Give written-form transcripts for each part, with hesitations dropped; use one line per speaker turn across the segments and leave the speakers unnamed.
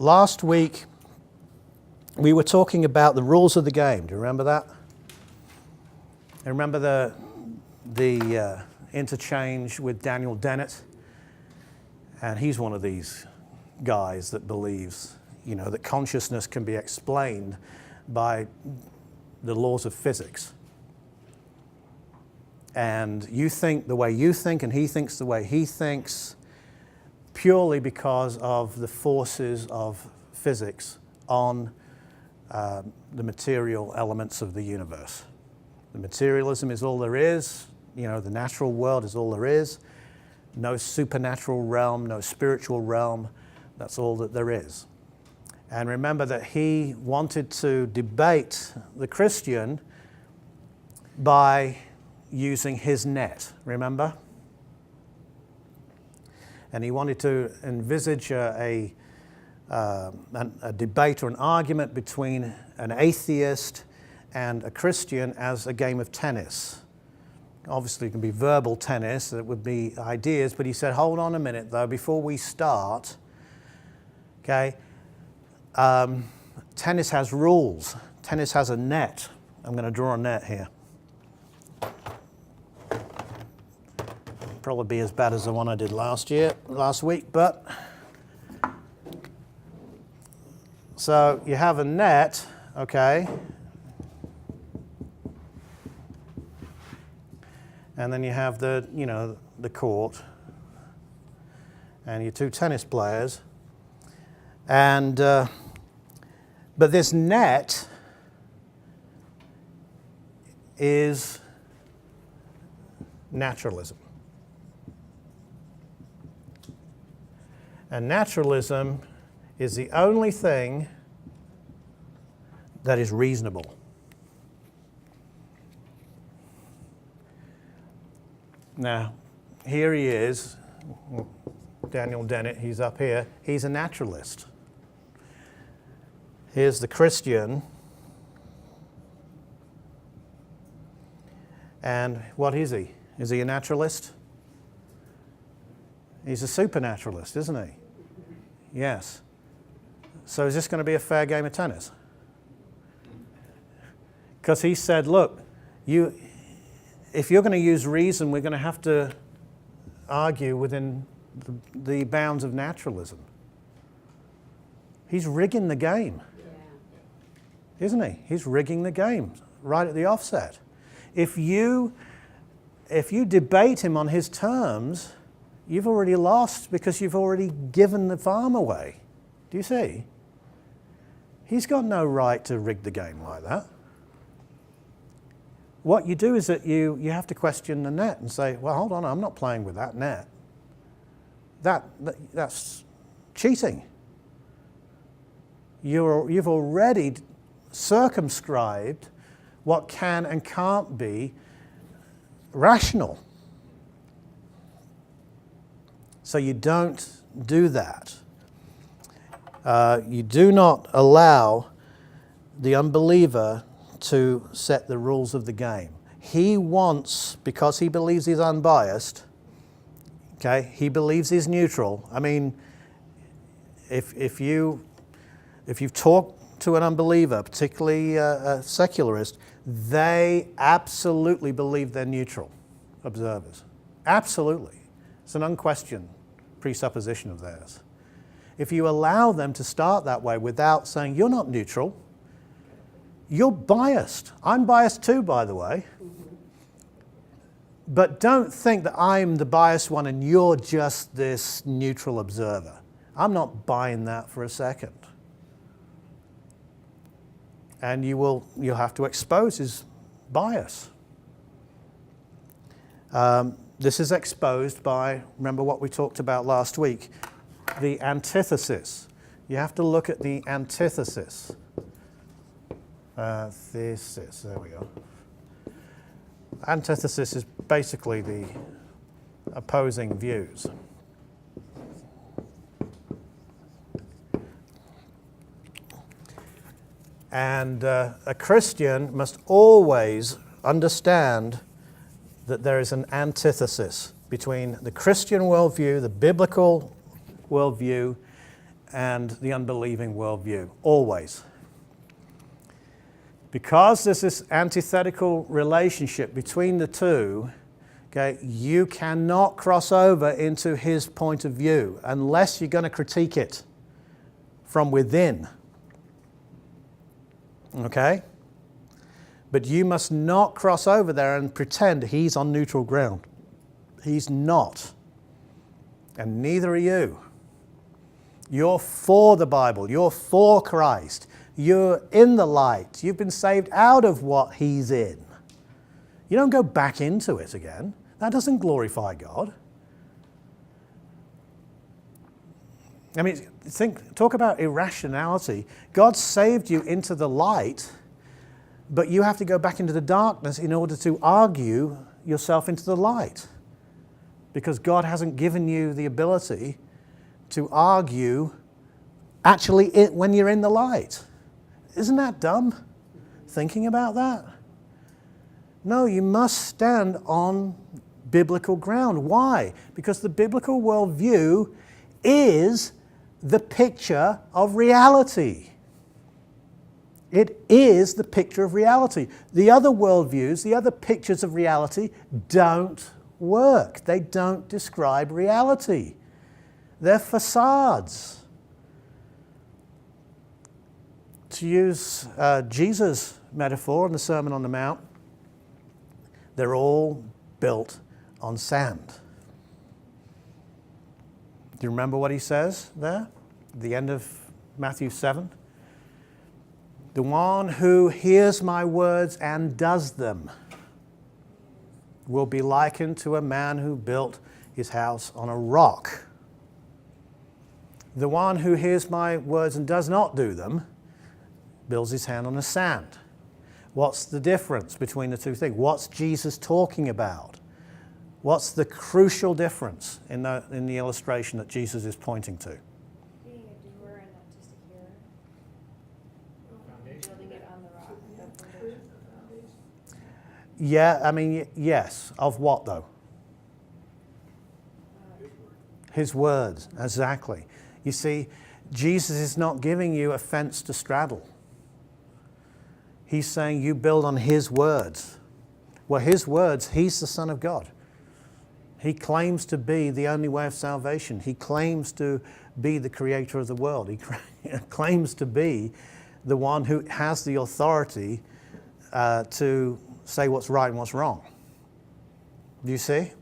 Last week, we were talking about the rules of the game. Do you remember that? You remember the interchange with Daniel Dennett? And he's one of these guys that believes, that consciousness can be explained by the laws of physics. And you think the way you think, and he thinks the way he thinks, purely because of the forces of physics on the material elements of the universe. The materialism is all there is. The natural world is all there is. No supernatural realm, no spiritual realm. That's all that there is. And remember that he wanted to debate the Christian by using his net, remember? And he wanted to envisage a debate or an argument between an atheist and a Christian as a game of tennis. Obviously, it can be verbal tennis, it would be ideas, but he said, hold on a minute though, before we start, okay, tennis has rules. Tennis has a net. I'm going to draw a net here. Probably be as bad as the one I did last week, but so you have a net, okay, and then you have the court and your two tennis players, and but this net is naturalism. And naturalism is the only thing that is reasonable. Now, here he is, Daniel Dennett, he's up here. He's a naturalist. Here's the Christian. And what is he? Is he a naturalist? He's a supernaturalist, isn't he? Yes. So is this going to be a fair game of tennis? Because he said, look, if you're going to use reason, we're going to have to argue within the bounds of naturalism. He's rigging the game, isn't he? He's rigging the game right at the offset. If you debate him on his terms, you've already lost because you've already given the farm away. Do you see? He's got no right to rig the game like that. What you do is that you have to question the net and say, well, hold on, I'm not playing with that net. That's cheating. You've already circumscribed what can and can't be rational. So you don't do that. You do not allow the unbeliever to set the rules of the game. He wants, because he believes he's unbiased, okay, he believes he's neutral. I mean, if you've talked to an unbeliever, particularly a secularist, they absolutely believe they're neutral observers. Absolutely. It's an unquestioned presupposition of theirs. If you allow them to start that way without saying, you're not neutral, you're biased. I'm biased too, by the way. But don't think that I'm the biased one and you're just this neutral observer. I'm not buying that for a second. And you'll have to expose his bias. This is exposed by, remember what we talked about last week, the antithesis. You have to look at the antithesis. There we go. Antithesis is basically the opposing views. And a Christian must always understand that there is an antithesis between the Christian worldview, the biblical worldview, and the unbelieving worldview, always. Because there's this antithetical relationship between the two, okay, you cannot cross over into his point of view unless you're going to critique it from within. Okay? But you must not cross over there and pretend he's on neutral ground. He's not. And neither are you. You're for the Bible. You're for Christ. You're in the light. You've been saved out of what he's in. You don't go back into it again. That doesn't glorify God. I mean, talk about irrationality. God saved you into the light, but you have to go back into the darkness in order to argue yourself into the light. Because God hasn't given you the ability to argue actually when you're in the light. Isn't that dumb, thinking about that? No, you must stand on biblical ground. Why? Because the biblical worldview is the picture of reality. It is the picture of reality. The other worldviews, the other pictures of reality don't work. They don't describe reality. They're facades. To use Jesus' metaphor in the Sermon on the Mount, they're all built on sand. Do you remember what he says there? At the end of Matthew 7? The one who hears my words and does them will be likened to a man who built his house on a rock. The one who hears my words and does not do them builds his hand on the sand. What's the difference between the two things? What's Jesus talking about? What's the crucial difference in the illustration that Jesus is pointing to?
Being a doer and not just a hearer. Building it on the rock.
Yeah, I mean, yes. Of what, though? His words, exactly. You see, Jesus is not giving you a fence to straddle. He's saying you build on his words. Well, his words, he's the Son of God. He claims to be the only way of salvation. He claims to be the creator of the world. He claims to be the one who has the authority to say what's right and what's wrong. Do you see?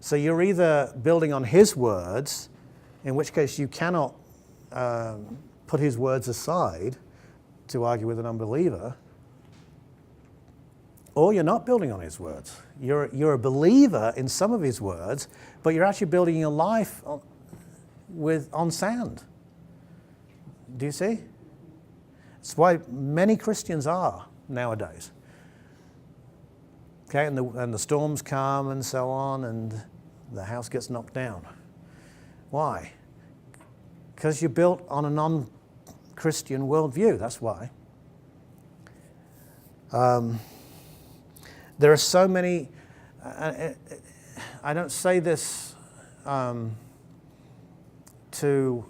So you're either building on his words, in which case you cannot put his words aside to argue with an unbeliever, or you're not building on his words. You're a believer in some of his words, but you're actually building your life on sand. Do you see? It's why many Christians are nowadays. Okay, and the storms come and so on, and the house gets knocked down. Why? Because you're built on a non-Christian worldview, that's why. There are so many, I don't say this to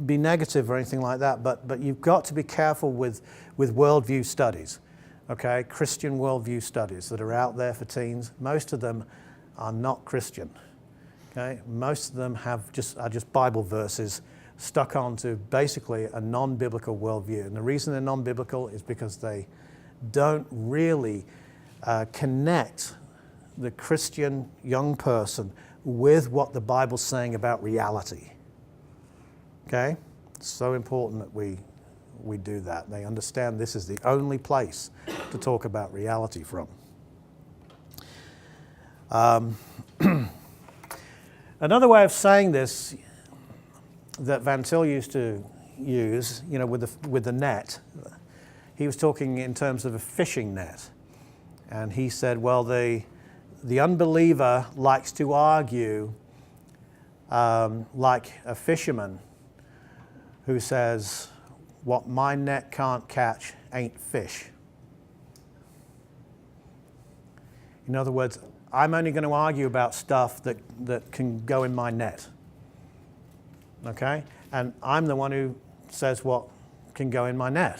be negative or anything like that, but you've got to be careful with worldview studies, okay? Christian worldview studies that are out there for teens. Most of them are not Christian, okay? Most of them are just Bible verses stuck onto basically a non-biblical worldview. And the reason they're non-biblical is because they don't really connect the Christian young person with what the Bible's saying about reality. Okay? It's so important that we do that. They understand this is the only place to talk about reality from. Another way of saying this that Van Til used to use, with the net, he was talking in terms of a fishing net. And he said, well, the unbeliever likes to argue like a fisherman who says, what my net can't catch ain't fish. In other words, I'm only going to argue about stuff that can go in my net. Okay? And I'm the one who says what can go in my net.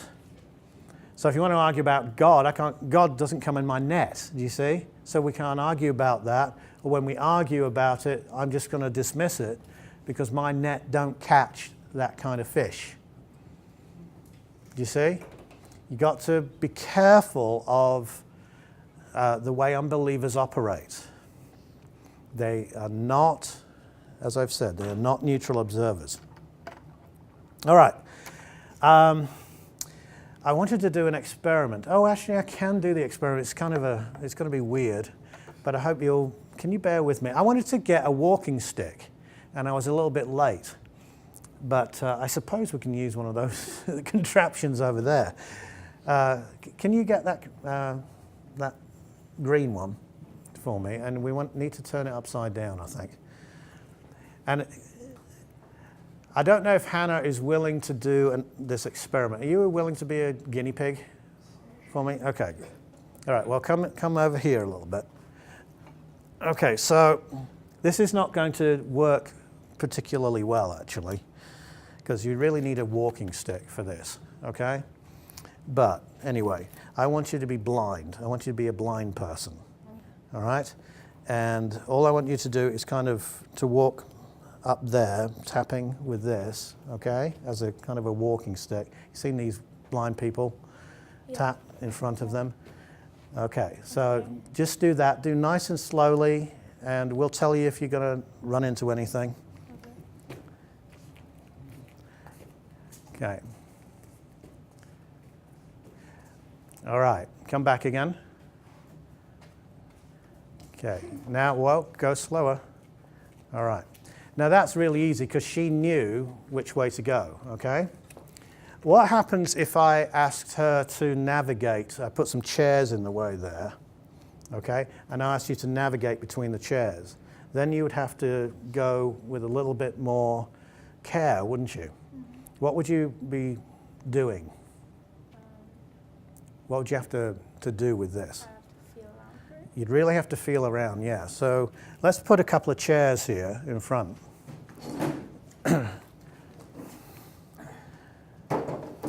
So if you want to argue about God, God doesn't come in my net, do you see? So we can't argue about that. Or when we argue about it, I'm just going to dismiss it because my net don't catch that kind of fish. Do you see? You've got to be careful of the way unbelievers operate. They are not, as I've said, they are not neutral observers. All right. I wanted to do an experiment. Oh, actually, I can do the experiment. It's going to be weird, but I hope can you bear with me? I wanted to get a walking stick, and I was a little bit late, but I suppose we can use one of those contraptions over there. Can you get that green one for me? And we need to turn it upside down, I think. And I don't know if Hannah is willing to do this experiment. Are you willing to be a guinea pig for me? Okay. All right, well, come over here a little bit. Okay, so this is not going to work particularly well, actually, because you really need a walking stick for this, okay? But anyway, I want you to be blind. I want you to be a blind person, all right? And all I want you to do is kind of to walk up there, tapping with this, okay, as a kind of a walking stick. You've seen these blind people tap in front of them? Okay, so just do that. Do nice and slowly, and we'll tell you if you're going to run into anything. Okay. All right, come back again. Okay, now, well, go slower. All right. Now that's really easy because she knew which way to go, okay? What happens if I asked her to navigate? I put some chairs in the way there, okay? And I asked you to navigate between the chairs. Then you would have to go with a little bit more care, wouldn't you? Mm-hmm. What would you be doing? What would you have to do with this?
I have to feel around for it.
You'd really have to feel around, yeah. So let's put a couple of chairs here in front.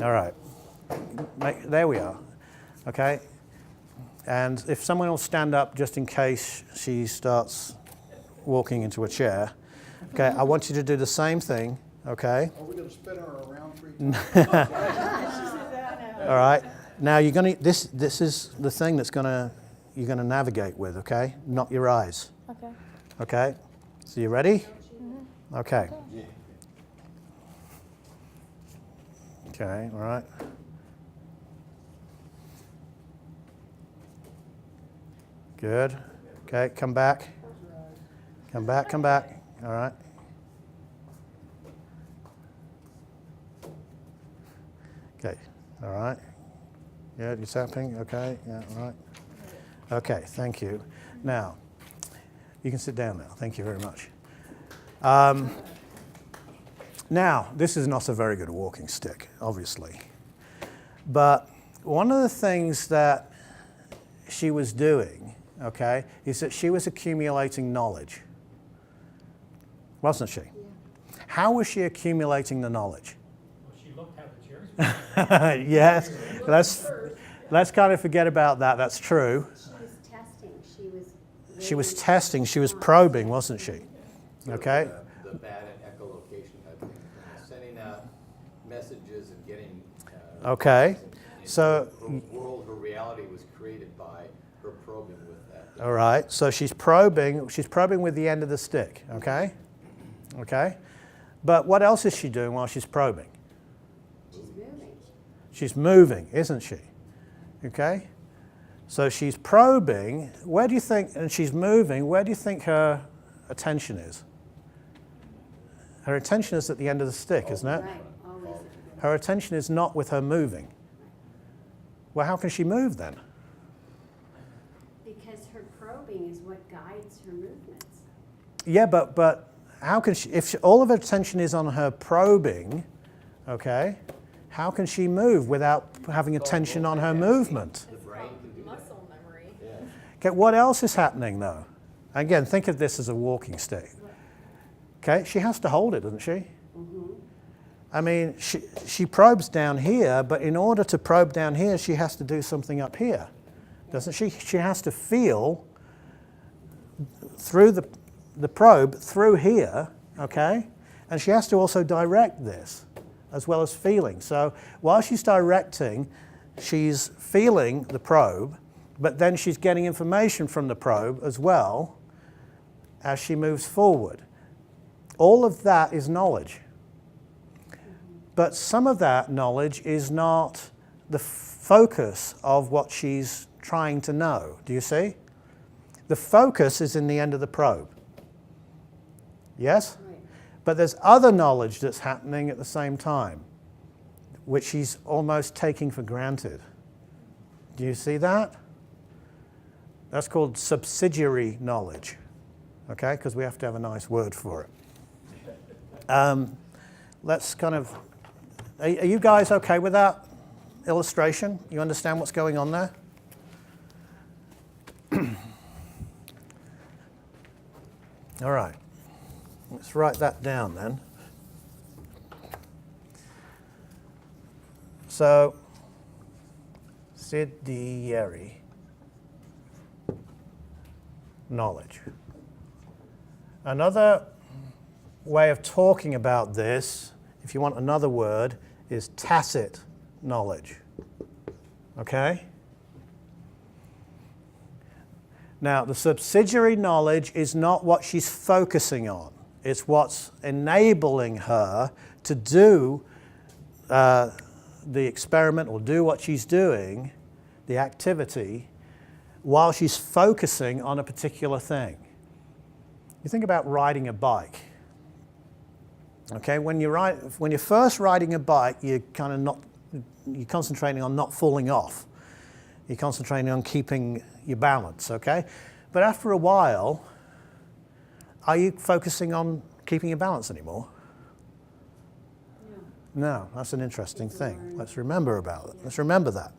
All right. There we are. Okay. And if someone will stand up just in case she starts walking into a chair. Okay, I want you to do the same thing. Okay.
Are we going to spin her around 3 times?
All right. Now you're going to. This is the thing that's you're going to navigate with. Okay. Not your eyes.
Okay.
Okay. So you ready?
Mm-hmm.
Okay. Okay. All right. Good. Okay. Come back. Come back. Come back. All right. Okay. All right. Yeah, you're tapping. Okay. Yeah. All right. Okay. Thank you. Now, you can sit down now. Thank you very much. Now, this is not a very good walking stick, obviously. But one of the things that she was doing, okay, is that she was accumulating knowledge. Wasn't she? Yeah. How was she accumulating the knowledge?
Well, she looked how the chairs were.
Yes, let's kind of forget about that. That's true.
She was testing.
She was testing. She was probing, wasn't she? Okay.
The bad echolocation type thing, sending out messages and getting.
Okay. So.
Her reality was created by her probing with that.
All right. So she's probing. She's probing with the end of the stick. Okay. Okay. But what else is she doing while she's probing?
She's moving.
She's moving, isn't she? Okay. So she's probing. Where do you think? And she's moving. Where do you think her attention is? Her attention is at the end of the stick, isn't it?
Right, always.
Her attention is not with her moving. Well, how can she move then?
Because her probing is what guides her movements.
Yeah, but how can she, if all of her attention is on her probing, okay, how can she move without having attention on her movement?
The brain can do that.
Muscle memory.
Yeah.
Okay, what else is happening though? Again, think of this as a walking stick. Okay, she has to hold it, doesn't she? I mean, she probes down here, but in order to probe down here, she has to do something up here, doesn't she? She has to feel through the probe through here, okay? And she has to also direct this as well as feeling. So while she's directing, she's feeling the probe, but then she's getting information from the probe as well as she moves forward. All of that is knowledge. But some of that knowledge is not the focus of what she's trying to know. Do you see? The focus is in the end of the probe. Yes?
Right.
But there's other knowledge that's happening at the same time, which she's almost taking for granted. Do you see that? That's called subsidiary knowledge, okay? Because we have to have a nice word for it. Let's kind of... Are you guys okay with that illustration? You understand what's going on there? All right. Let's write that down then. So, subsidiary knowledge. Another way of talking about this, if you want another word, is tacit knowledge. Okay? Now, the subsidiary knowledge is not what she's focusing on. It's what's enabling her to do the experiment or do what she's doing, the activity, while she's focusing on a particular thing. You think about riding a bike. Okay, when you're first riding a bike, you're concentrating on not falling off. You're concentrating on keeping your balance, okay? But after a while, are you focusing on keeping your balance anymore? No, that's an interesting thing. Let's remember about it. Let's remember that.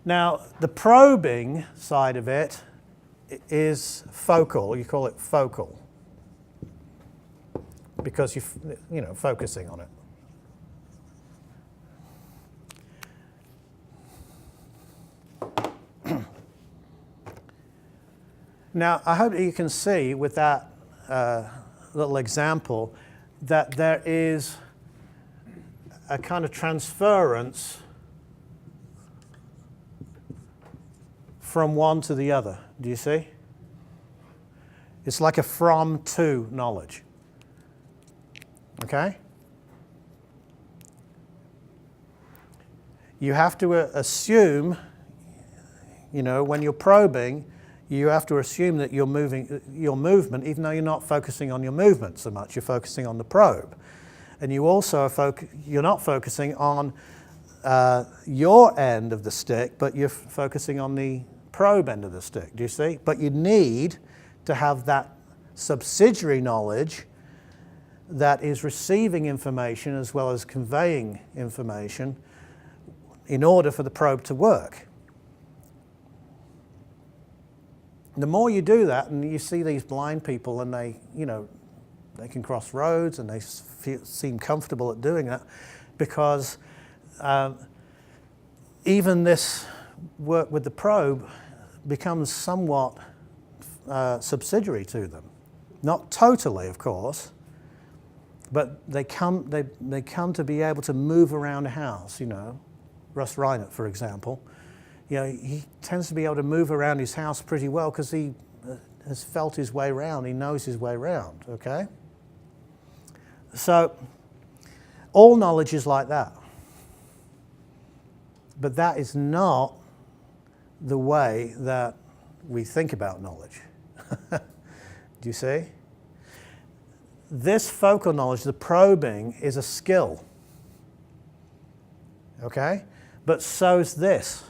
Now, the probing side of it is focal. You call it focal because you're focusing on it. Now, I hope that you can see with that little example that there is a kind of transference from one to the other. Do you see? It's like a from to knowledge. Okay? You have to assume, when you're probing, you have to assume that you're moving your movement, even though you're not focusing on your movement so much. You're focusing on the probe. And you also you're not focusing on your end of the stick, but you're focusing on the probe end of the stick. Do you see? But you need to have that subsidiary knowledge that is receiving information as well as conveying information in order for the probe to work. The more you do that, and you see these blind people and they can cross roads and they seem comfortable at doing that because even this work with the probe becomes somewhat subsidiary to them. Not totally, of course, but they come to be able to move around a house, Russ Reinert, for example. He tends to be able to move around his house pretty well because he has felt his way around. He knows his way around, okay? So all knowledge is like that. But that is not the way that we think about knowledge. Do you see? This focal knowledge, the probing, is a skill. Okay? But so's this.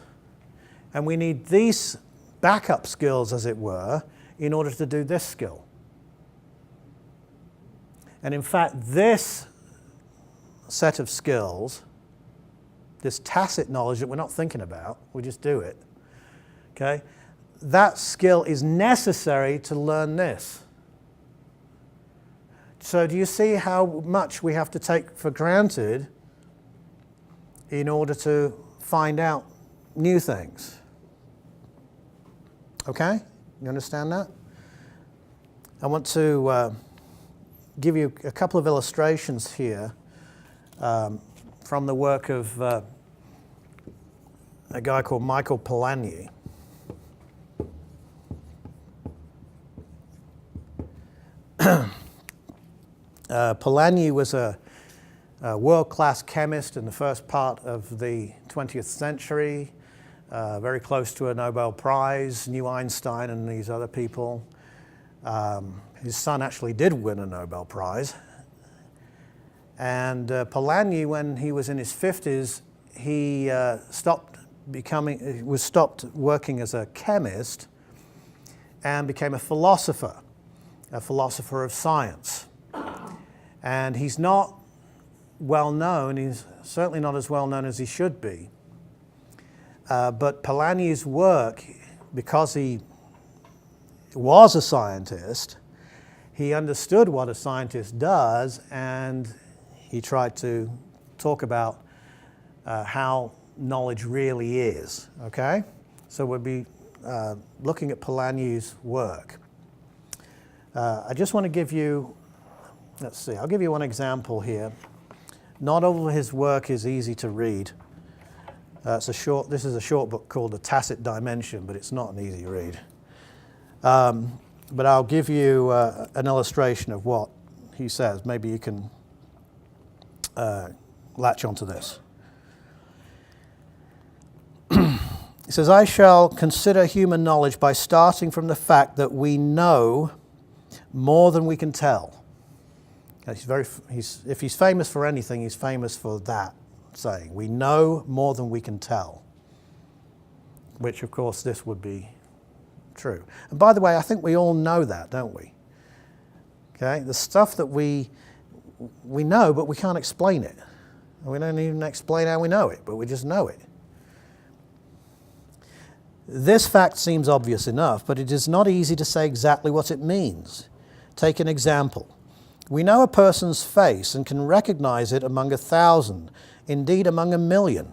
And we need these backup skills, as it were, in order to do this skill. And in fact, this set of skills, this tacit knowledge that we're not thinking about, we just do it, okay? That skill is necessary to learn this. So do you see how much we have to take for granted in order to find out new things? Okay? You understand that? I want to give you a couple of illustrations here from the work of a guy called Michael Polanyi. Polanyi was a world-class chemist in the first part of the 20th century, very close to a Nobel Prize, knew Einstein and these other people. His son actually did win a Nobel Prize. And Polanyi, when he was in his 50s, he stopped working as a chemist and became a philosopher of science. And he's not well known, he's certainly not as well known as he should be. But Polanyi's work, because he was a scientist, he understood what a scientist does, and he tried to talk about how knowledge really is, okay? So we'll be looking at Polanyi's work. I just want to give you, let's see, I'll give you one example here. Not all of his work is easy to read. This is a short book called The Tacit Dimension, but it's not an easy read. But I'll give you an illustration of what he says. Maybe you can latch onto this. He says, I shall consider human knowledge by starting from the fact that we know more than we can tell. If he's famous for anything, he's famous for that saying. We know more than we can tell. Which, of course, this would be true. And by the way, I think we all know that, don't we? Okay, the stuff that we know, but we can't explain it. We don't even explain how we know it, but we just know it. This fact seems obvious enough, but it is not easy to say exactly what it means. Take an example. We know a person's face and can recognize it among 1,000, indeed among 1,000,000.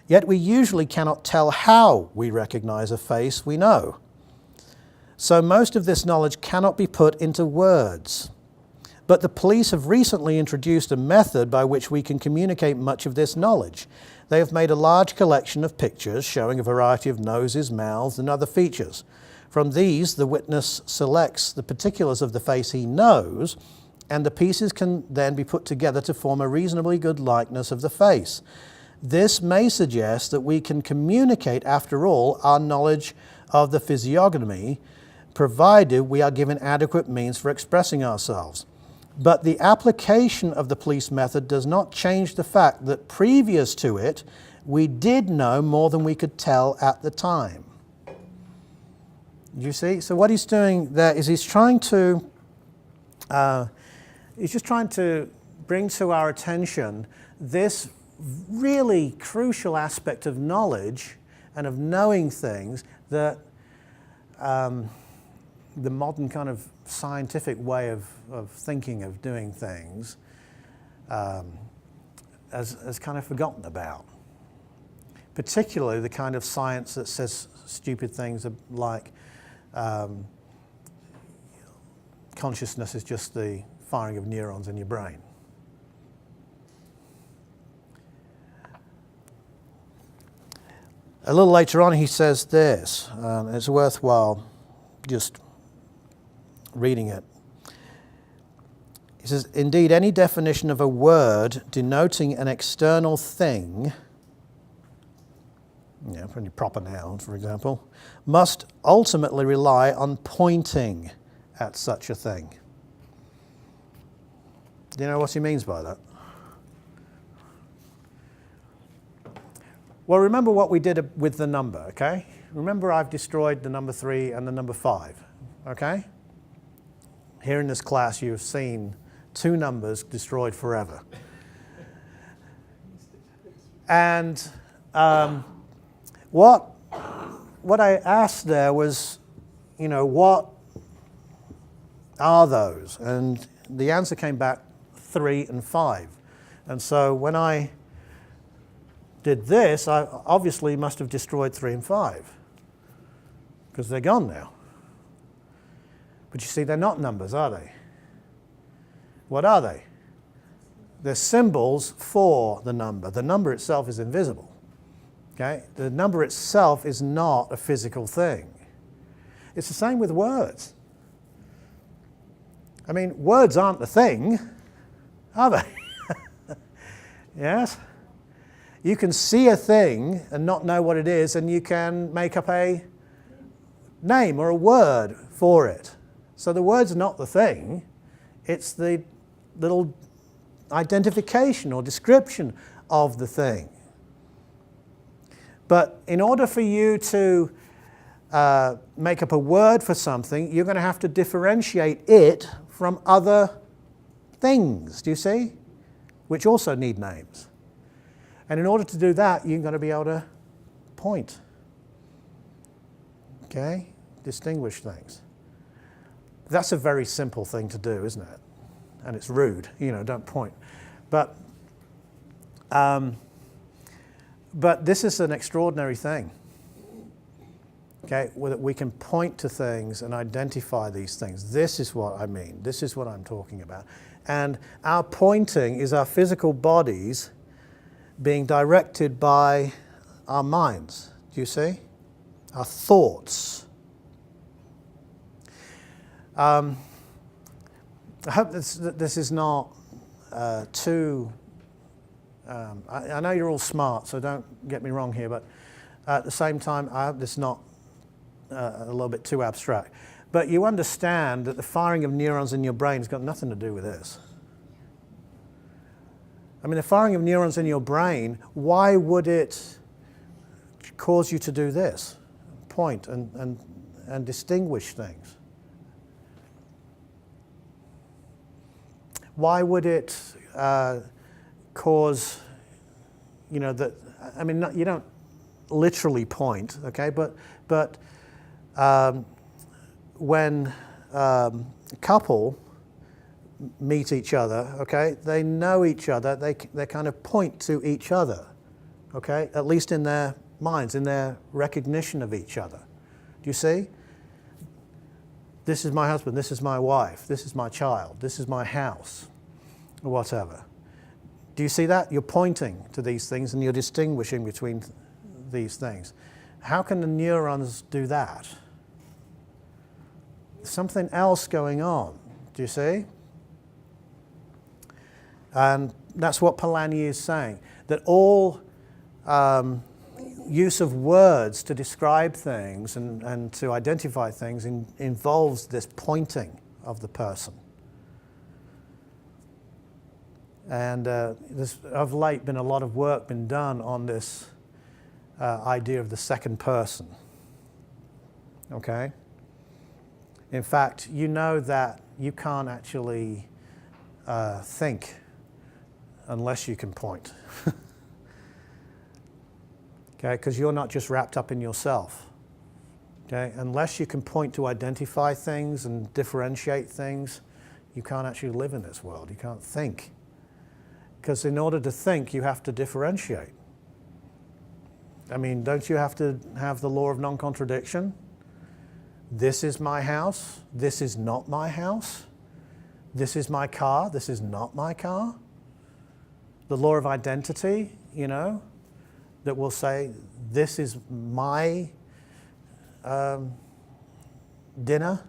Yet we usually cannot tell how we recognize a face we know. So most of this knowledge cannot be put into words. But the police have recently introduced a method by which we can communicate much of this knowledge. They have made a large collection of pictures showing a variety of noses, mouths, and other features. From these, the witness selects the particulars of the face he knows, and the pieces can then be put together to form a reasonably good likeness of the face. This may suggest that we can communicate, after all, our knowledge of the physiognomy, provided we are given adequate means for expressing ourselves. But the application of the police method does not change the fact that previous to it, we did know more than we could tell at the time. You see? So what he's doing there is he's just trying to bring to our attention this really crucial aspect of knowledge and of knowing things that the modern kind of scientific way of thinking of doing things has kind of forgotten about. Particularly the kind of science that says stupid things like consciousness is just the firing of neurons in your brain. A little later on he says this, it's worthwhile just reading it. He says, indeed, any definition of a word denoting an external thing, for any proper noun, for example, must ultimately rely on pointing at such a thing. Do you know what he means by that? Well, remember what we did with the number, okay? Remember I've destroyed the number 3 and the number 5, okay? Here in this class you've seen 2 numbers destroyed forever. And what I asked there was, what are those? And the answer came back 3 and 5. And so when I did this, I obviously must have destroyed 3 and 5 because they're gone now. But you see, they're not numbers, are they? What are they? They're symbols for the number. The number itself is invisible. Okay? The number itself is not a physical thing. It's the same with words. I mean, words aren't the thing, are they? Yes? You can see a thing and not know what it is, and you can make up a name or a word for it. So the word's not the thing, it's the little identification or description of the thing. But in order for you to make up a word for something, you're going to have to differentiate it from other things, do you see? Which also need names. And in order to do that, you've got to be able to point. Okay? Distinguish things. That's a very simple thing to do, isn't it? And it's rude, don't point. But this is an extraordinary thing. Okay, we can point to things and identify these things. This is what I mean. This is what I'm talking about. And our pointing is our physical bodies being directed by our minds. Do you see? Our thoughts. I hope this is not too... I know you're all smart, so don't get me wrong here, but at the same time, I hope this is not a little bit too abstract. But you understand that the firing of neurons in your brain has got nothing to do with this. I mean, the firing of neurons in your brain, why would it cause you to do this? Point and distinguish things. Why would it cause, that, I mean, you don't literally point, okay, but when a couple meet each other, okay, they know each other, they kind of point to each other, okay, at least in their minds, in their recognition of each other. Do you see? This is my husband, this is my wife, this is my child, this is my house, or whatever. Do you see that? You're pointing to these things and you're distinguishing between these things. How can the neurons do that? There's something else going on. Do you see? And that's what Polanyi is saying, that all use of words to describe things and to identify things involves this pointing of the person. And there's of late been a lot of work been done on this idea of the second person. Okay? In fact, you know that you can't actually think unless you can point. Okay? Because you're not just wrapped up in yourself. Okay? Unless you can point to identify things and differentiate things, you can't actually live in this world. You can't think. Because in order to think, you have to differentiate. I mean, don't you have to have the law of non-contradiction? This is my house. This is not my house. This is my car. This is not my car. The law of identity, that will say, this is my dinner.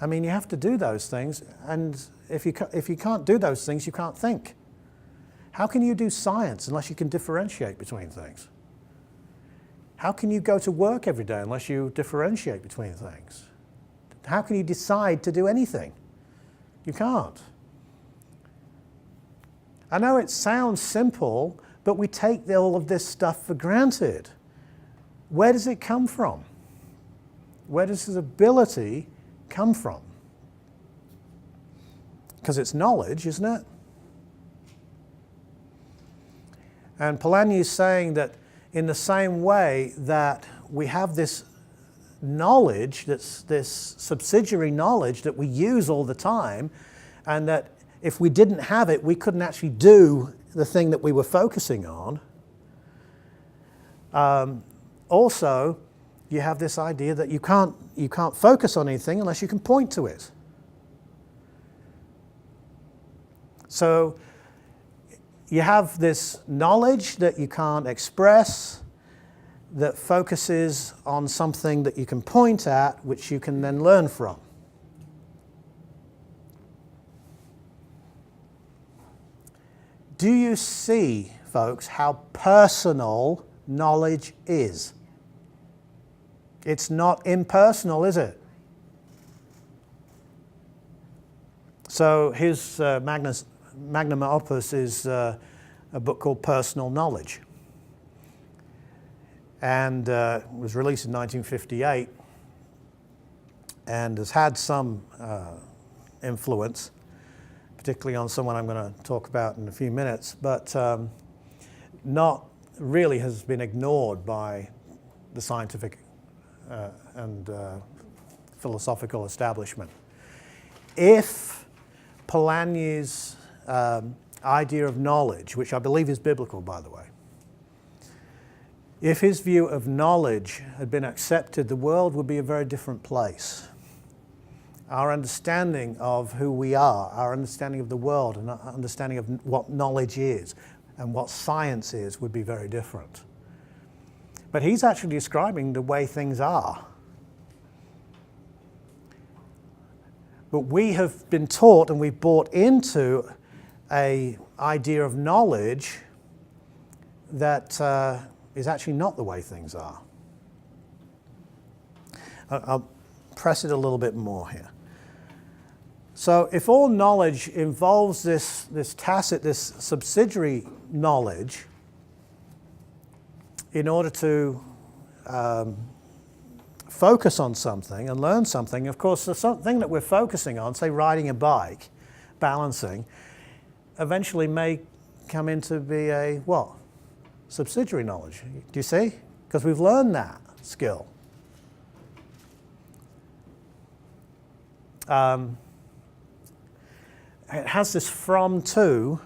I mean, you have to do those things, and if you can't do those things, you can't think. How can you do science unless you can differentiate between things? How can you go to work every day unless you differentiate between things? How can you decide to do anything? You can't. I know it sounds simple, but we take all of this stuff for granted. Where does it come from? Where does this ability come from? Because it's knowledge, isn't it? And Polanyi is saying that in the same way that we have this knowledge, that's this subsidiary knowledge that we use all the time, and that if we didn't have it, we couldn't actually do the thing that we were focusing on. Also, you have this idea that you can't focus on anything unless you can point to it. So you have this knowledge that you can't express, that focuses on something that you can point at, which you can then learn from. Do you see, folks, how personal knowledge is? It's not impersonal, is it? So his magnum opus is a book called Personal Knowledge. And it was released in 1958 and has had some influence, particularly on someone I'm going to talk about in a few minutes, but not really has been ignored by the scientific and philosophical establishment. If Polanyi's idea of knowledge, which I believe is biblical, by the way, if his view of knowledge had been accepted, the world would be a very different place. Our understanding of who we are, our understanding of the world, and our understanding of what knowledge is and what science is would be very different. But he's actually describing the way things are. But we have been taught and we've bought into an idea of knowledge that is actually not the way things are. I'll press it a little bit more here. So if all knowledge involves this tacit, this subsidiary knowledge, in order to focus on something and learn something, of course, the thing that we're focusing on, say riding a bike, balancing, eventually may come into be a what? Subsidiary knowledge. Do you see? Because we've learned that skill. It has this from to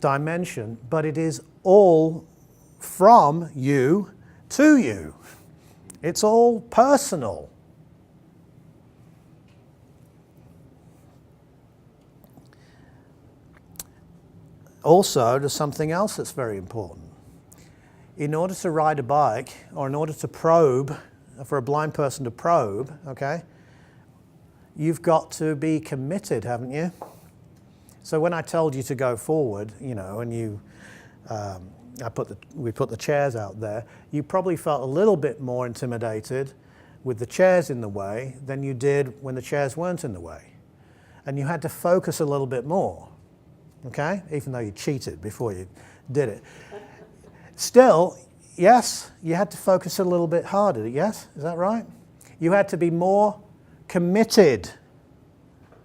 dimension, but it is all from you to you. It's all personal. Also, there's something else that's very important. In order to ride a bike, or in order to probe, for a blind person to probe, okay, you've got to be committed, haven't you? So when I told you to go forward, you know, and we put the chairs out there, you probably felt a little bit more intimidated with the chairs in the way than you did when the chairs weren't in the way. And you had to focus a little bit more, okay? Even though you cheated before you did it. Still, yes, you had to focus a little bit harder, yes? Is that right? You had to be more committed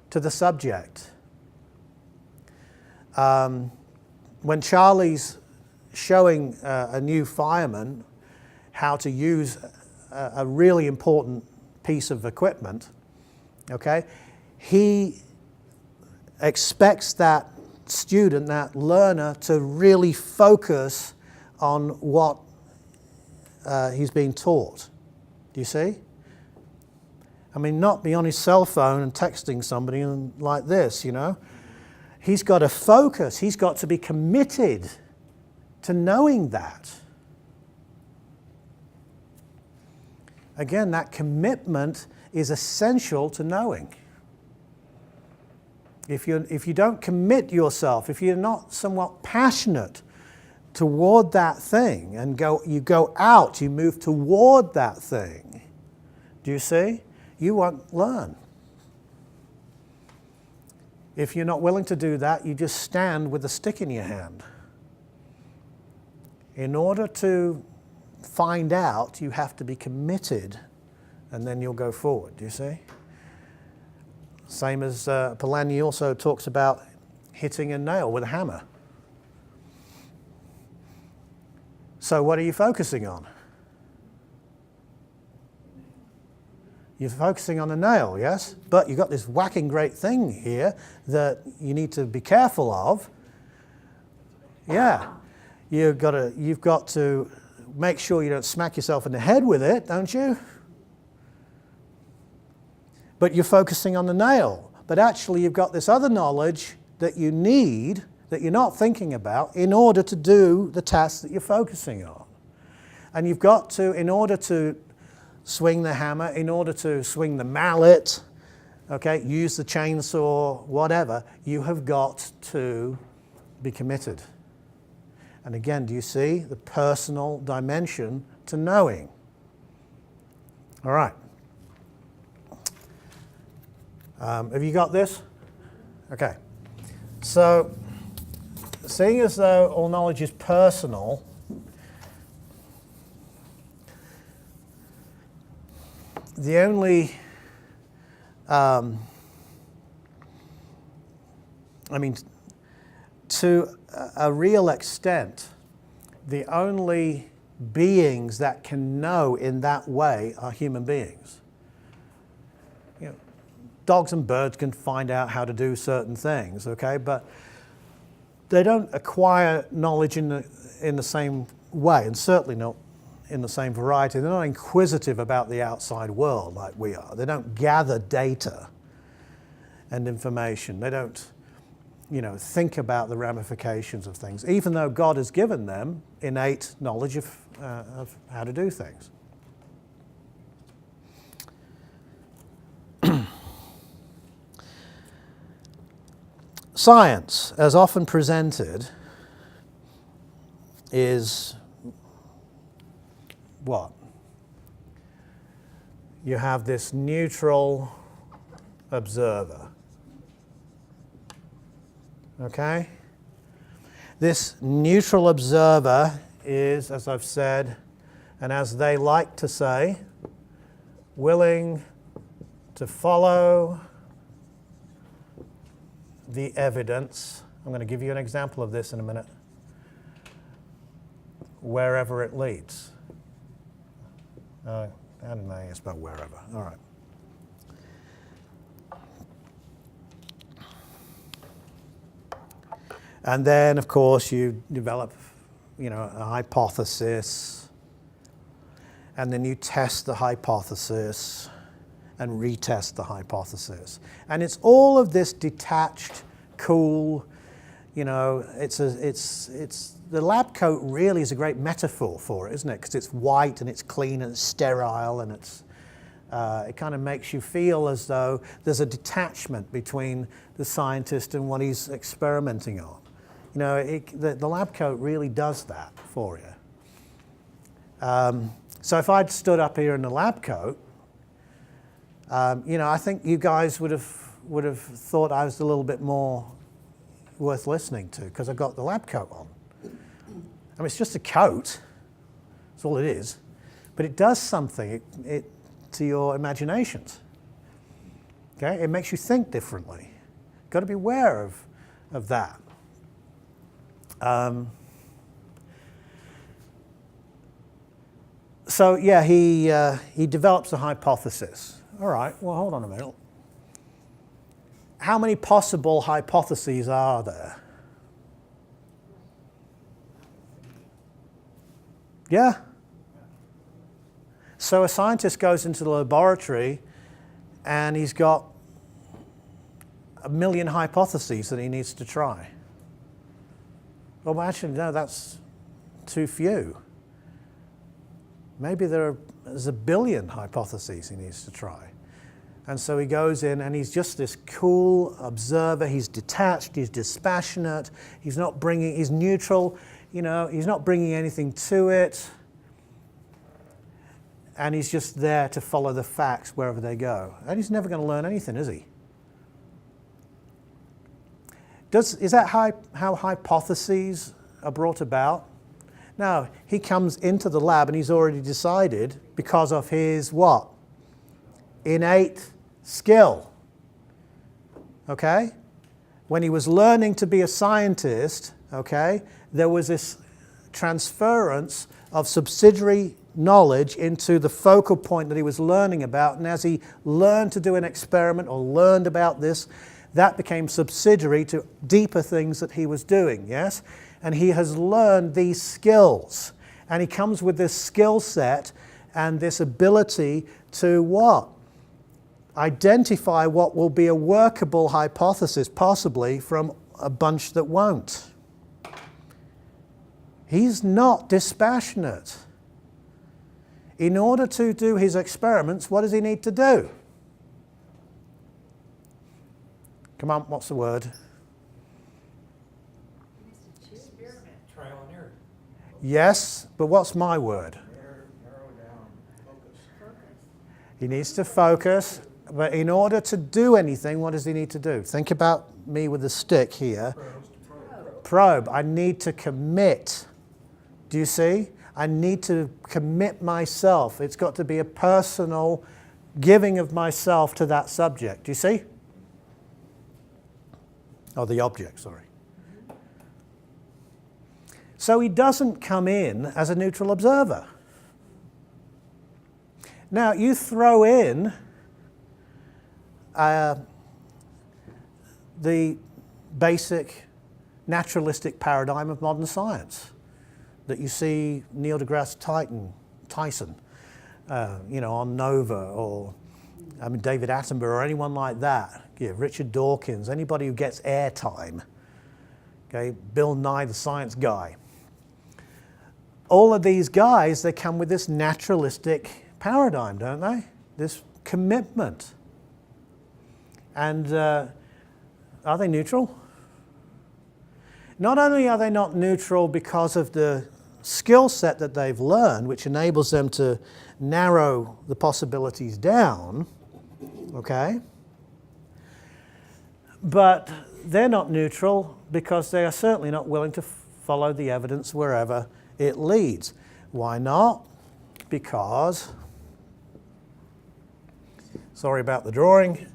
to the subject. When Charlie's showing a new fireman how to use a really important piece of equipment, okay, he expects that student, that learner, to really focus on what he's being taught. Do you see? I mean, not be on his cell phone and texting somebody and like this, you know. He's got to focus. He's got to be committed to knowing that. Again, that commitment is essential to knowing. If you don't commit yourself, if you're not somewhat passionate toward that thing and you go out, you move toward that thing, do you see? You won't learn. If you're not willing to do that, you just stand with a stick in your hand. In order to find out, you have to be committed, and then you'll go forward, do you see? Same as Polanyi also talks about hitting a nail with a hammer. So what are you focusing on? You're focusing on the nail, yes? But you've got this whacking great thing here that you need to be careful of. Yeah. You've got to make sure you don't smack yourself in the head with it, don't you? But you're focusing on the nail. But actually you've got this other knowledge that you need, that you're not thinking about, in order to do the task that you're focusing on. And you've got to, in order to swing the hammer, in order to swing the mallet, okay, use the chainsaw, whatever, you have got to be committed. And again, do you see the personal dimension to knowing? All right. Have you got this? Okay. So, seeing as though all knowledge is personal, the only, to a real extent, the only beings that can know in that way are human beings. You know, dogs and birds can find out how to do certain things, okay, but they don't acquire knowledge in the same way, and certainly not in the same variety. They're not inquisitive about the outside world like we are. They don't gather data and information. They don't, think about the ramifications of things, even though God has given them innate knowledge of how to do things. Science, as often presented, is what? You have this neutral observer. Okay? This neutral observer is, as I've said, and as they like to say, willing to follow the evidence. I'm going to give you an example of this in a minute. Wherever it leads. I don't know, it's about wherever. All right. And then, of course, you develop, a hypothesis, and then you test the hypothesis and retest the hypothesis. And it's all of this detached, cool, the lab coat really is a great metaphor for it, isn't it? Because it's white and it's clean and it's sterile, and it kind of makes you feel as though there's a detachment between the scientist and what he's experimenting on. The lab coat really does that for you. So if I'd stood up here in the lab coat, I think you guys would have thought I was a little bit more worth listening to because I've got the lab coat on. I mean, it's just a coat. That's all it is. But it does something to your imaginations. Okay? It makes you think differently. You've got to be aware of that. So yeah, he develops a hypothesis. All right, well, hold on a minute. How many possible hypotheses are there? Yeah? So a scientist goes into the laboratory and he's got 1 million hypotheses that he needs to try. Well, actually, no, that's too few. Maybe there's 1 billion hypotheses he needs to try. And so he goes in and he's just this cool observer. He's detached, he's dispassionate, he's neutral, he's not bringing anything to it. And he's just there to follow the facts wherever they go. And he's never going to learn anything, is he? Is that how hypotheses are brought about? No, he comes into the lab and he's already decided because of his what? Innate skill. Okay? When he was learning to be a scientist, okay, there was this transference of subsidiary knowledge into the focal point that he was learning about. And as he learned to do an experiment or learned about this, that became subsidiary to deeper things that he was doing, yes? And he has learned these skills. And he comes with this skill set and this ability to what? Identify what will be a workable hypothesis, possibly, from a bunch that won't. He's not dispassionate. In order to do his experiments, what does he need to do? Come on, what's the word?
Experiment, trial and error.
Yes, but what's my word?
Narrow down, focus.
He needs to focus, but in order to do anything, what does he need to do? Think about me with the stick here. Probe. I need to commit. Do you see? I need to commit myself. It's got to be a personal giving of myself to that subject. Do you see? Oh, the object, sorry. So he doesn't come in as a neutral observer. Now, you throw in the basic naturalistic paradigm of modern science that you see Neil deGrasse Tyson, on Nova, or David Attenborough, or anyone like that. Yeah, Richard Dawkins, anybody who gets airtime. Okay, Bill Nye, the science guy. All of these guys, they come with this naturalistic paradigm, don't they? This commitment. And are they neutral? Not only are they not neutral because of the skill set that they've learned, which enables them to narrow the possibilities down, okay? But they're not neutral because they are certainly not willing to follow the evidence wherever it leads. Why not? Because, sorry about the drawing.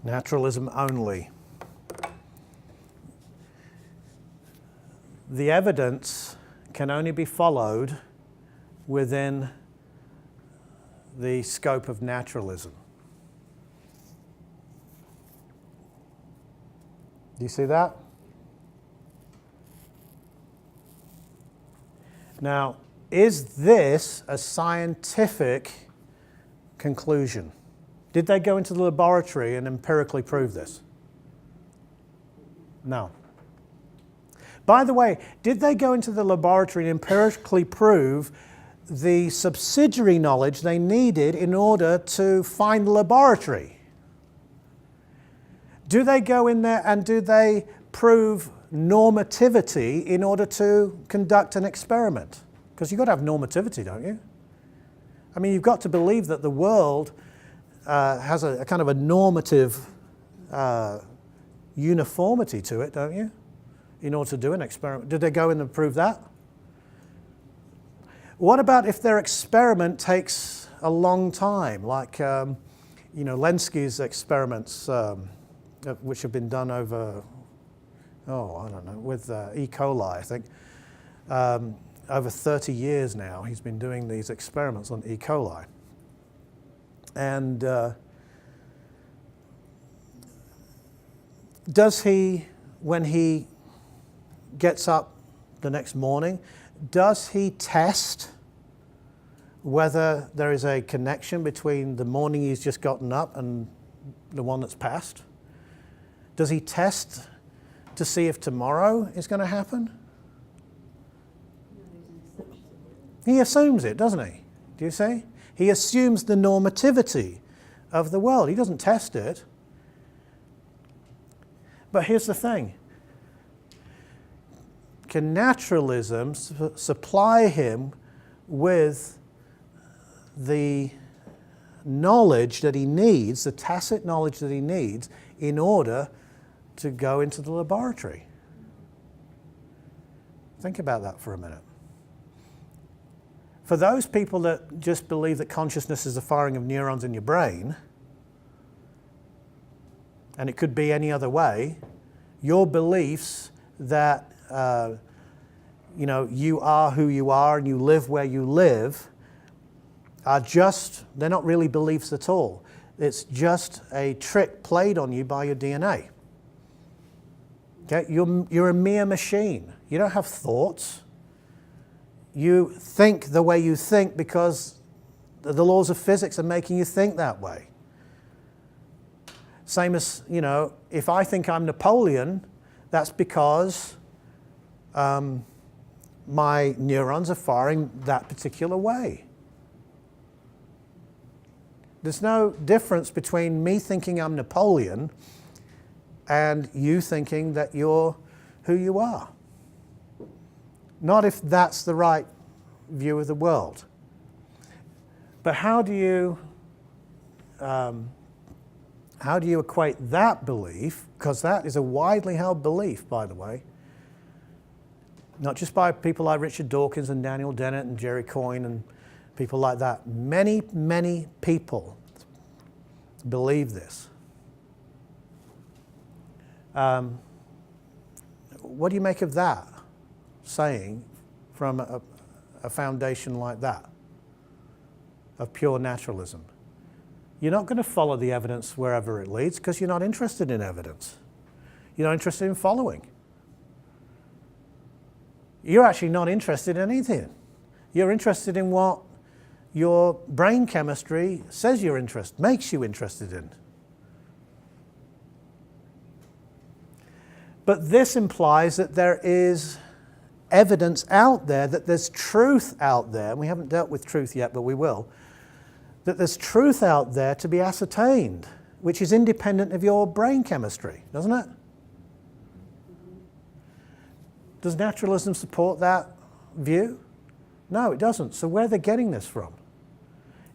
Naturalism only. The evidence can only be followed within the scope of naturalism. Do you see that? Now, is this a scientific conclusion? Did they go into the laboratory and empirically prove this? No. By the way, did they go into the laboratory and empirically prove the subsidiary knowledge they needed in order to find the laboratory? Do they go in there and do they prove normativity in order to conduct an experiment? Because you've got to have normativity, don't you? I mean, you've got to believe that the world has a kind of a normative uniformity to it, don't you? In order to do an experiment. Did they go in and prove that? What about if their experiment takes a long time, like Lenski's experiments, which have been done over, with E. coli, I think. Over 30 years now, he's been doing these experiments on E. coli. And does he, when he gets up the next morning, does he test whether there is a connection between the morning he's just gotten up and the one that's passed? Does he test to see if tomorrow is going to happen? He assumes it, doesn't he? Do you see? He assumes the normativity of the world. He doesn't test it. But here's the thing. Can naturalism supply him with the knowledge that he needs, the tacit knowledge that he needs, in order to go into the laboratory? Think about that for a minute. For those people that just believe that consciousness is the firing of neurons in your brain, and it could be any other way, your beliefs that you are who you are and you live where you live are they're not really beliefs at all. It's just a trick played on you by your DNA. Okay? You're a mere machine. You don't have thoughts. You think the way you think because the laws of physics are making you think that way. Same as, if I think I'm Napoleon, that's because my neurons are firing that particular way. There's no difference between me thinking I'm Napoleon and you thinking that you're who you are. Not if that's the right view of the world. But how do you equate that belief, because that is a widely held belief, by the way, not just by people like Richard Dawkins and Daniel Dennett and Jerry Coyne and people like that. Many, many people believe this. What do you make of that saying from a foundation like that of pure naturalism? You're not going to follow the evidence wherever it leads because you're not interested in evidence. You're not interested in following. You're actually not interested in anything. You're interested in what your brain chemistry says makes you interested in. But this implies that there is evidence out there, that there's truth out there, and we haven't dealt with truth yet, but we will, that there's truth out there to be ascertained, which is independent of your brain chemistry, doesn't it? Does naturalism support that view? No, it doesn't. So where are they getting this from?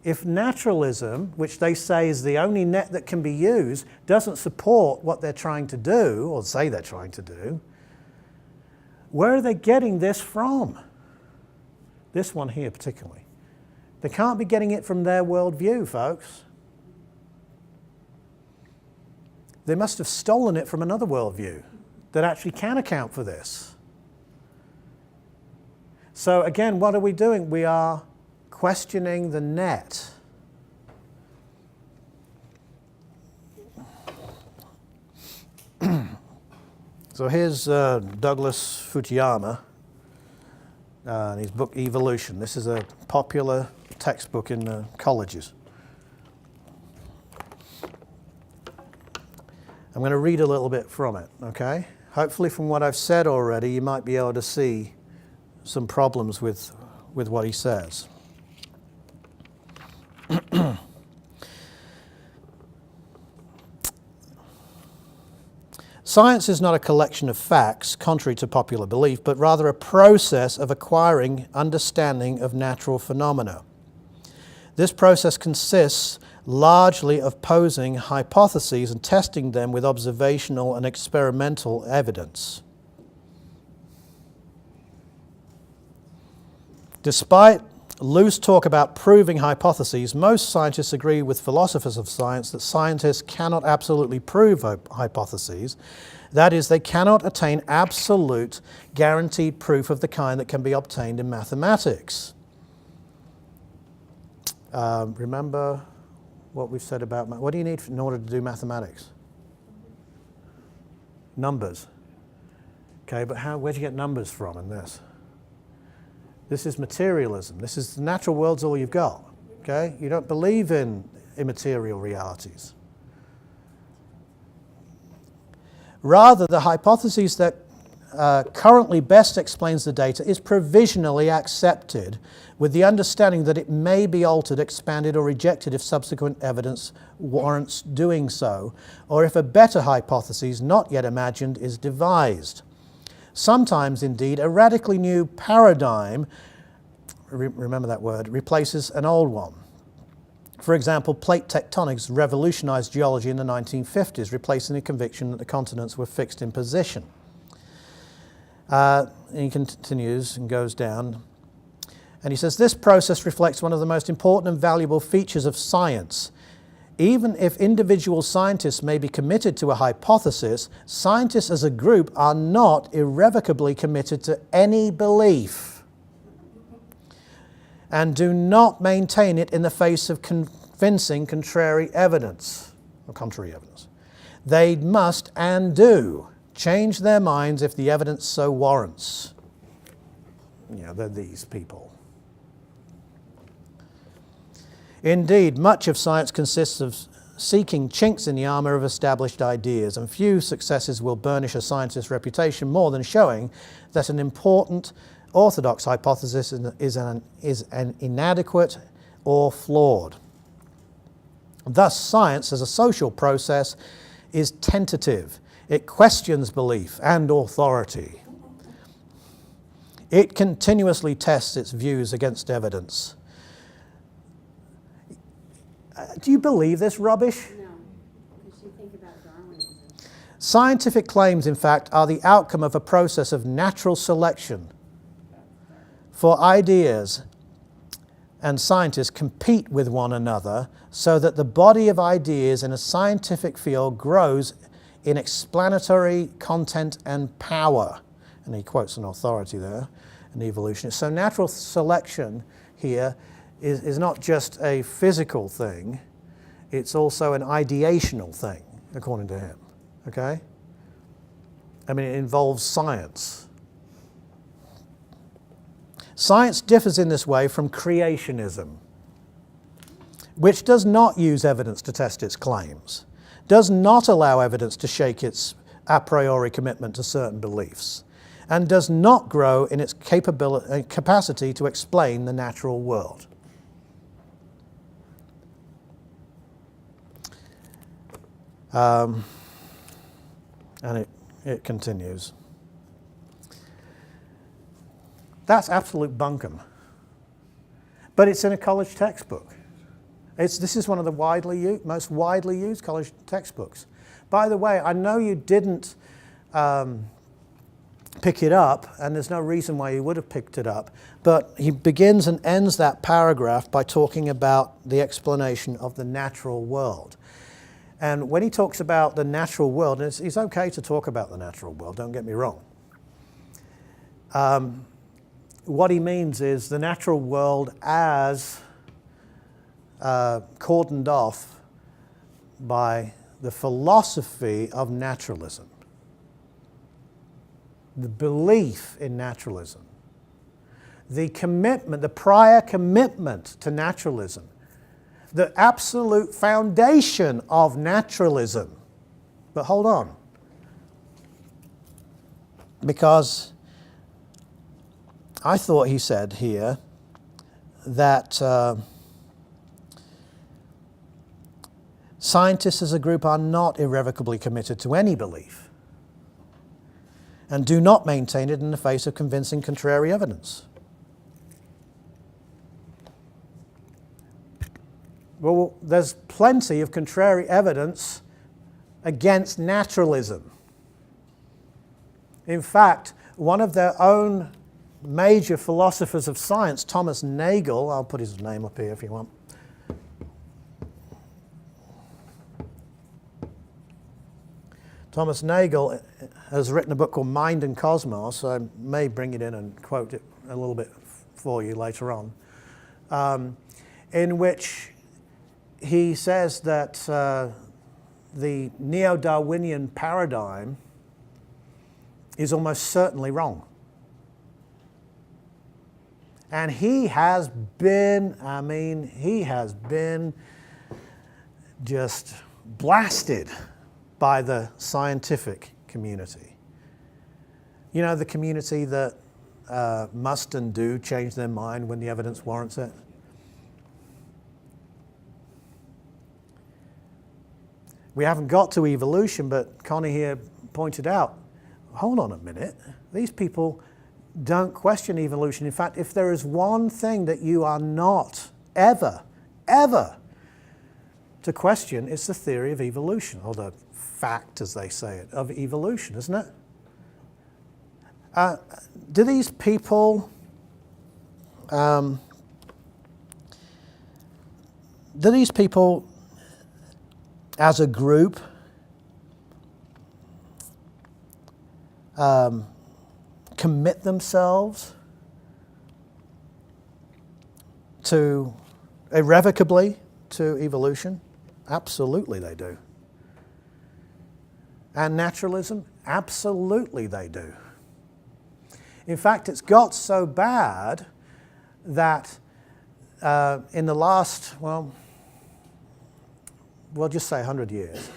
If naturalism, which they say is the only net that can be used, doesn't support what they're trying to do, or say they're trying to do, where are they getting this from? This one here particularly. They can't be getting it from their worldview, folks. They must have stolen it from another worldview that actually can account for this. So again, what are we doing? We are questioning the net. So here's Douglas Fukuyama and his book Evolution. This is a popular textbook in colleges. I'm going to read a little bit from it, okay? Hopefully from what I've said already, you might be able to see some problems with what he says. Science is not a collection of facts, contrary to popular belief, but rather a process of acquiring understanding of natural phenomena. This process consists largely of posing hypotheses and testing them with observational and experimental evidence. Despite loose talk about proving hypotheses, most scientists agree with philosophers of science that scientists cannot absolutely prove hypotheses. That is, they cannot attain absolute guaranteed proof of the kind that can be obtained in mathematics. Remember what we've said about what do you need in order to do mathematics? Numbers. Okay, but where do you get numbers from in this? This is materialism. This is the natural world's all you've got. Okay? You don't believe in immaterial realities. Rather, the hypothesis that currently best explains the data is provisionally accepted with the understanding that it may be altered, expanded, or rejected if subsequent evidence warrants doing so, or if a better hypothesis not yet imagined is devised. Sometimes, indeed, a radically new paradigm, remember that word, replaces an old one. For example, plate tectonics revolutionized geology in the 1950s, replacing the conviction that the continents were fixed in position. And he continues and goes down. And he says, this process reflects one of the most important and valuable features of science. Even if individual scientists may be committed to a hypothesis, scientists as a group are not irrevocably committed to any belief and do not maintain it in the face of convincing contrary evidence. They must and do change their minds if the evidence so warrants. They're these people. Indeed, much of science consists of seeking chinks in the armor of established ideas, and few successes will burnish a scientist's reputation more than showing that an important orthodox hypothesis is an inadequate or flawed. Thus, science as a social process is tentative. It questions belief and authority. It continuously tests its views against evidence. Do you believe this rubbish?
No, because you think about Darwinism.
Scientific claims, in fact, are the outcome of a process of natural selection. For ideas and scientists compete with one another so that the body of ideas in a scientific field grows in explanatory content and power. And he quotes an authority there, an evolutionist. So natural selection here is not just a physical thing, it's also an ideational thing, according to him. Okay? I mean, it involves science. Science differs in this way from creationism, which does not use evidence to test its claims, does not allow evidence to shake its a priori commitment to certain beliefs, and does not grow in its capacity to explain the natural world. And it continues. That's absolute bunkum. But it's in a college textbook. This is one of the most widely used college textbooks. By the way, I know you didn't pick it up, and there's no reason why you would have picked it up, but he begins and ends that paragraph by talking about the explanation of the natural world. And when he talks about the natural world, and it's okay to talk about the natural world, don't get me wrong. What he means is the natural world as cordoned off by the philosophy of naturalism, the belief in naturalism, the commitment, the prior commitment to naturalism, the absolute foundation of naturalism. But hold on, because I thought he said here that scientists as a group are not irrevocably committed to any belief and do not maintain it in the face of convincing contrary evidence. Well, there's plenty of contrary evidence against naturalism. In fact, one of their own major philosophers of science, Thomas Nagel, I'll put his name up here if you want. Thomas Nagel has written a book called Mind and Cosmos. I may bring it in and quote it a little bit for you later on, in which he says that the neo-Darwinian paradigm is almost certainly wrong. And he has been just blasted by the scientific community. You know, the community that must and do change their mind when the evidence warrants it. We haven't got to evolution, but Connie here pointed out, hold on a minute, these people don't question evolution. In fact, if there is one thing that you are not ever to question, it's the theory of evolution, or the fact, as they say it, of evolution, isn't it? Do these people do these people, as a group, commit themselves to irrevocably to evolution? Absolutely they do. And naturalism? Absolutely they do. In fact, it's got so bad that in the last, well, we'll just say 100 years,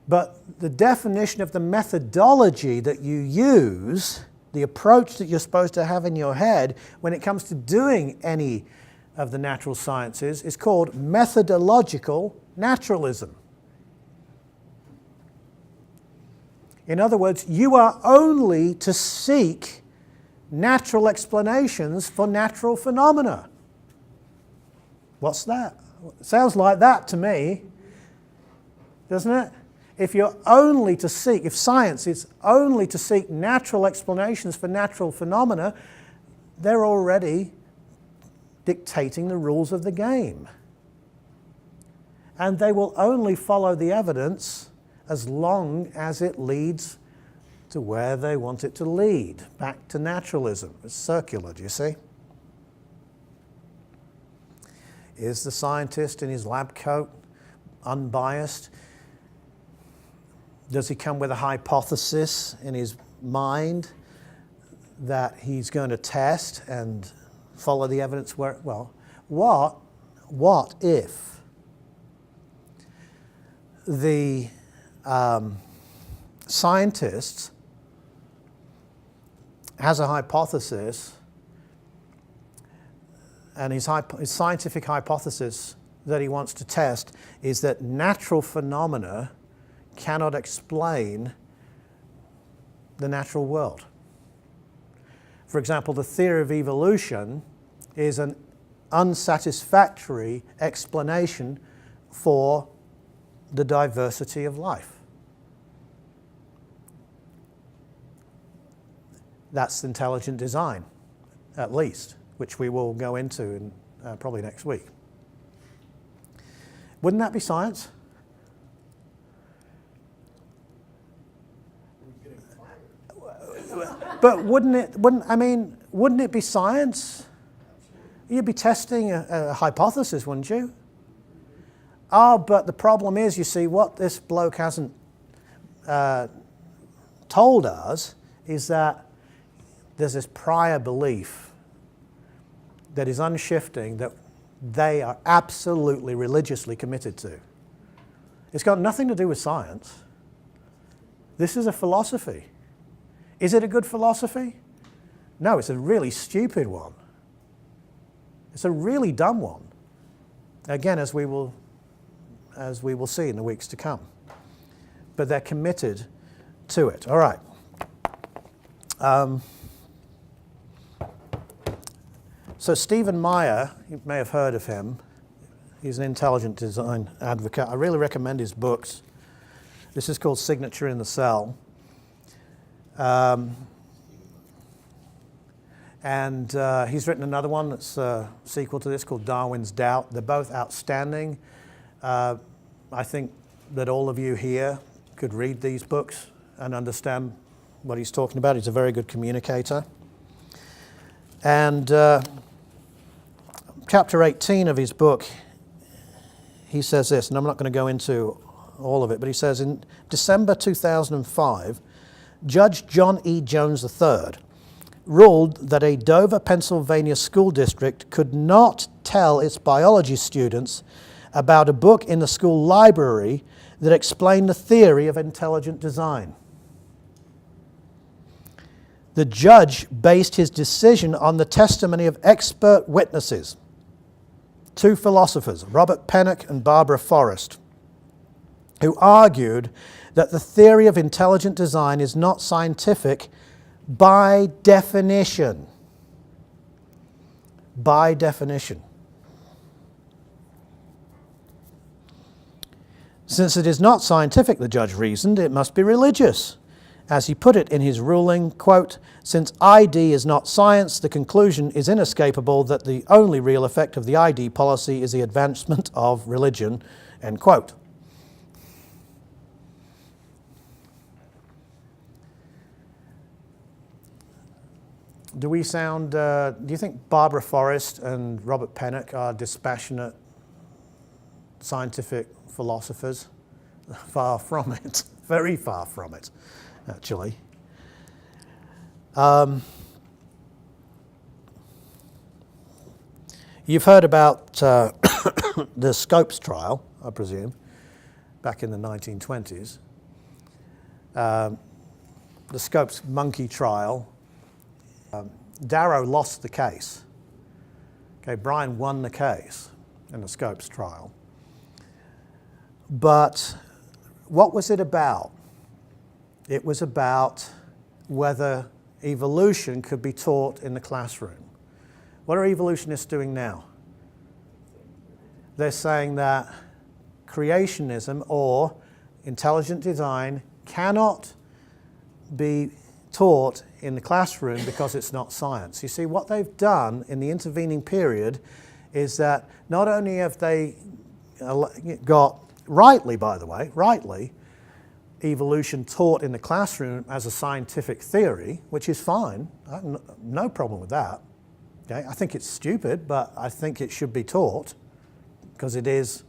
but the definition of the methodology that you use, the approach that you're supposed to have in your head when it comes to doing any of the natural sciences is called methodological naturalism. In other words, you are only to seek natural explanations for natural phenomena. What's that? Sounds like that to me, doesn't it? If you're only to seek, if science is only to seek natural explanations for natural phenomena, they're already dictating the rules of the game. And they will only follow the evidence as long as it leads to where they want it to lead, back to naturalism. It's circular, do you see? Is the scientist in his lab coat unbiased? Does he come with a hypothesis in his mind that he's going to test and follow the evidence where, well, what if the scientist has a hypothesis, and his scientific hypothesis that he wants to test is that natural phenomena cannot explain the natural world. For example, the theory of evolution is an unsatisfactory explanation for the diversity of life. That's intelligent design, at least, which we will go into in, probably next week. Wouldn't that be science? But wouldn't it be science? You'd be testing a hypothesis, wouldn't you? Oh, but the problem is, you see, what this bloke hasn't told us is that there's this prior belief that is unshifting that they are absolutely religiously committed to. It's got nothing to do with science. This is a philosophy. Is it a good philosophy? No, it's a really stupid one. It's a really dumb one. Again, as we will see in the weeks to come. But they're committed to it. All right. So Stephen Meyer, you may have heard of him. He's an intelligent design advocate. I really recommend his books. This is called Signature in the Cell. And he's written another one that's a sequel to this called Darwin's Doubt. They're both outstanding. I think that all of you here could read these books and understand what he's talking about. He's a very good communicator. And chapter 18 of his book, he says this, and I'm not going to go into all of it, but he says, in December 2005, Judge John E. Jones III ruled that a Dover, Pennsylvania school district could not tell its biology students about a book in the school library that explained the theory of intelligent design. The judge based his decision on the testimony of expert witnesses, two philosophers, Robert Pennock and Barbara Forrest, who argued that the theory of intelligent design is not scientific by definition. By definition. Since it is not scientific, the judge reasoned, it must be religious. as he put it in his ruling, quote, "Since ID is not science, the conclusion is inescapable that the only real effect of the ID policy is the advancement of religion," end quote. Do we sound, do you think Barbara Forrest and Robert Pennock are dispassionate scientific philosophers? Far from it. Very far from it, actually. You've heard about the Scopes trial, I presume, back in the 1920s. The Scopes monkey trial. Darrow lost the case. Okay, Brian won the case in the Scopes trial. But what was it about? It was about whether evolution could be taught in the classroom. What are evolutionists doing now? They're saying that creationism or intelligent design cannot be taught in the classroom because it's not science. You see, what they've done in the intervening period is that not only have they got, rightly by the way, rightly, evolution taught in the classroom as a scientific theory, which is fine, I have no problem with that. Okay? I think it's stupid, but I think it should be taught because it is,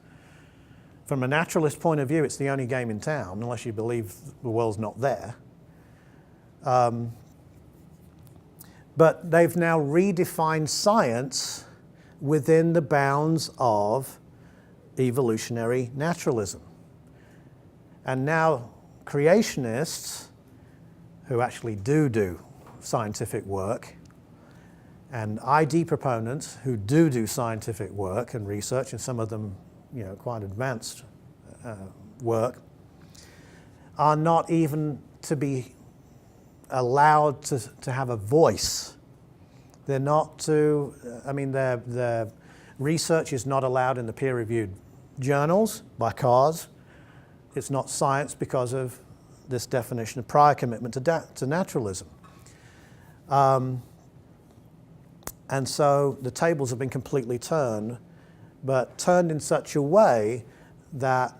from a naturalist point of view, it's the only game in town, unless you believe the world's not there. But they've now redefined science within the bounds of evolutionary naturalism. And now creationists, who actually do scientific work, and ID proponents who do scientific work and research, and some of them, you know, quite advanced work, are not even to be allowed to have a voice. They're not to, I mean, their research is not allowed in the peer-reviewed journals by cause. It's not science because of this definition of prior commitment to naturalism. And so the tables have been completely turned, but turned in such a way that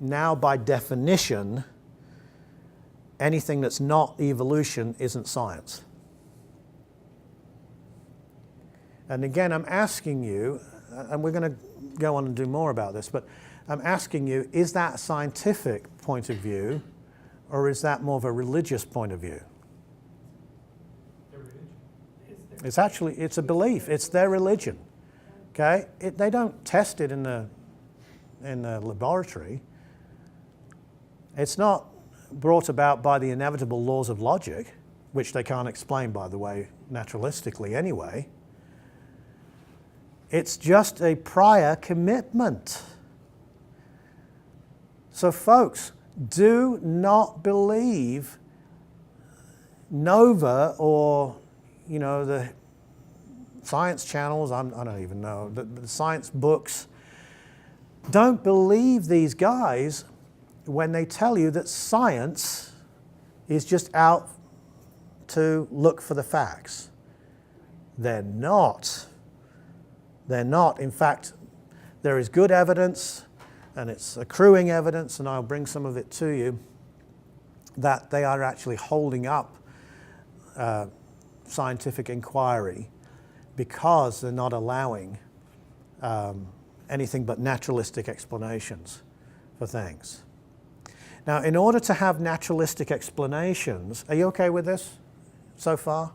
now by definition, anything that's not evolution isn't science. And again, I'm asking you, and we're going to go on and do more about this, but I'm asking you, is that a scientific point of view, or is that more of a religious point of view? It's actually, it's a belief. It's their religion. Okay? They don't test it in the laboratory. It's not brought about by the inevitable laws of logic, which they can't explain, by the way, naturalistically anyway. It's just a prior commitment. So folks, do not believe Nova or, you know, the science channels, I don't even know, the science books. Don't believe these guys when they tell you that science is just out to look for the facts. They're not. They're not. In fact, there is good evidence, and it's accruing evidence, and I'll bring some of it to you, that they are actually holding up scientific inquiry because they're not allowing anything but naturalistic explanations for things. Now, in order to have naturalistic explanations, are you okay with this so far?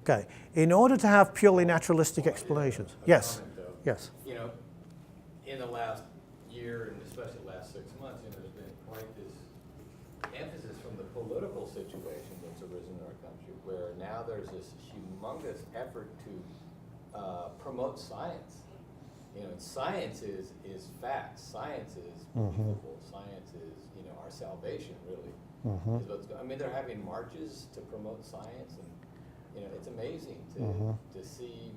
Okay. In order to have purely naturalistic explanations, yes,
comment, though.
yes.
You know, in the last year, and especially the last 6 months, you know, there's been quite this emphasis from the political situation that's arisen in our country, where now there's this humongous effort to promote science. You know, science is facts. Science is believable. Science is, you know, our salvation, really. Is what's I mean, they're having marches to promote science, and you know, it's amazing to see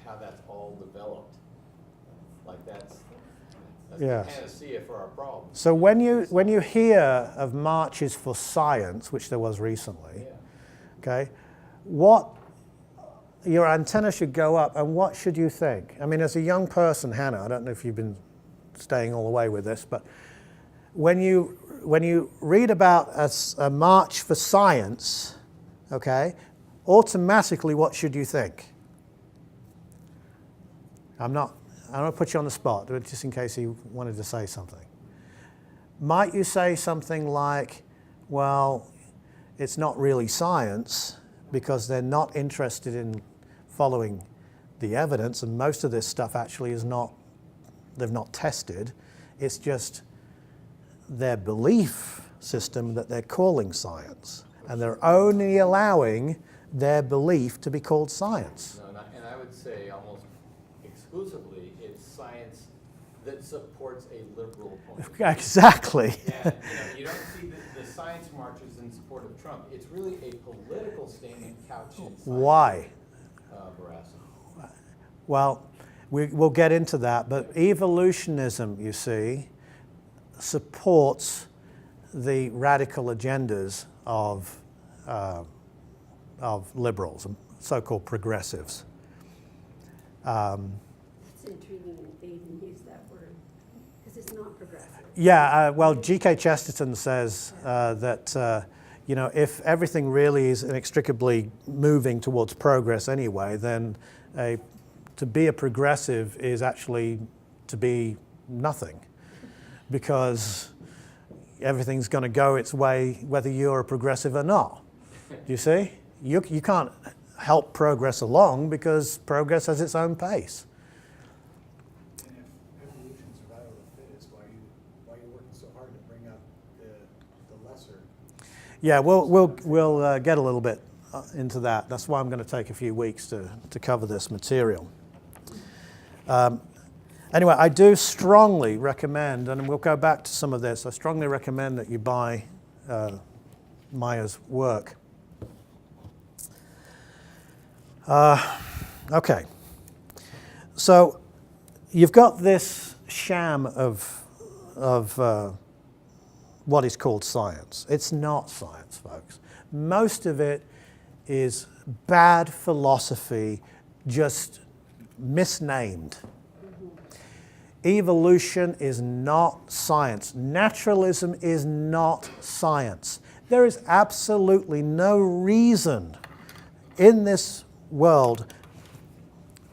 how that's all developed. Like That's
Yes.
the panacea for our problems.
So when you hear of marches for science, which there was recently,
Yeah.
okay, what your antenna should go up, and what should you think? I mean, as a young person, Hannah, I don't know if you've been staying all the way with this, but when you read about a march for science, okay, automatically what should you think? I'm not going to put you on the spot, but just in case you wanted to say something. Might you say something like, well, it's not really science because they're not interested in following the evidence, and most of this stuff actually is not, they've not tested. It's just their belief system that they're calling science, and they're only allowing their belief to be called science.
No, and I would say almost exclusively it's science that supports a liberal point of view.
Exactly.
And you don't see the science marches in support of Trump. It's really a political statement couched in science.
Why?
Veracity.
Well, we'll get into that, but evolutionism, you see, supports the radical agendas of liberals, so-called progressives.
It's intriguing that they even use that word, because it's not progressive.
Yeah, well, G.K. Chesterton says that if everything really is inextricably moving towards progress anyway, then to be a progressive is actually to be nothing, because everything's going to go its way whether you're a progressive or not. Do you see? You can't help progress along because progress has its own pace.
And if evolution's survival of the fittest, why are you working so hard to bring up the lesser?
Yeah, we'll get a little bit into that. That's why I'm going to take a few weeks to cover this material. Anyway, I do strongly recommend, and we'll go back to some of this, I strongly recommend that you buy Meyer's work. Okay, so you've got this sham of what is called science. It's not science, folks. Most of it is bad philosophy, just misnamed. Evolution is not science. Naturalism is not science. There is absolutely no reason in this world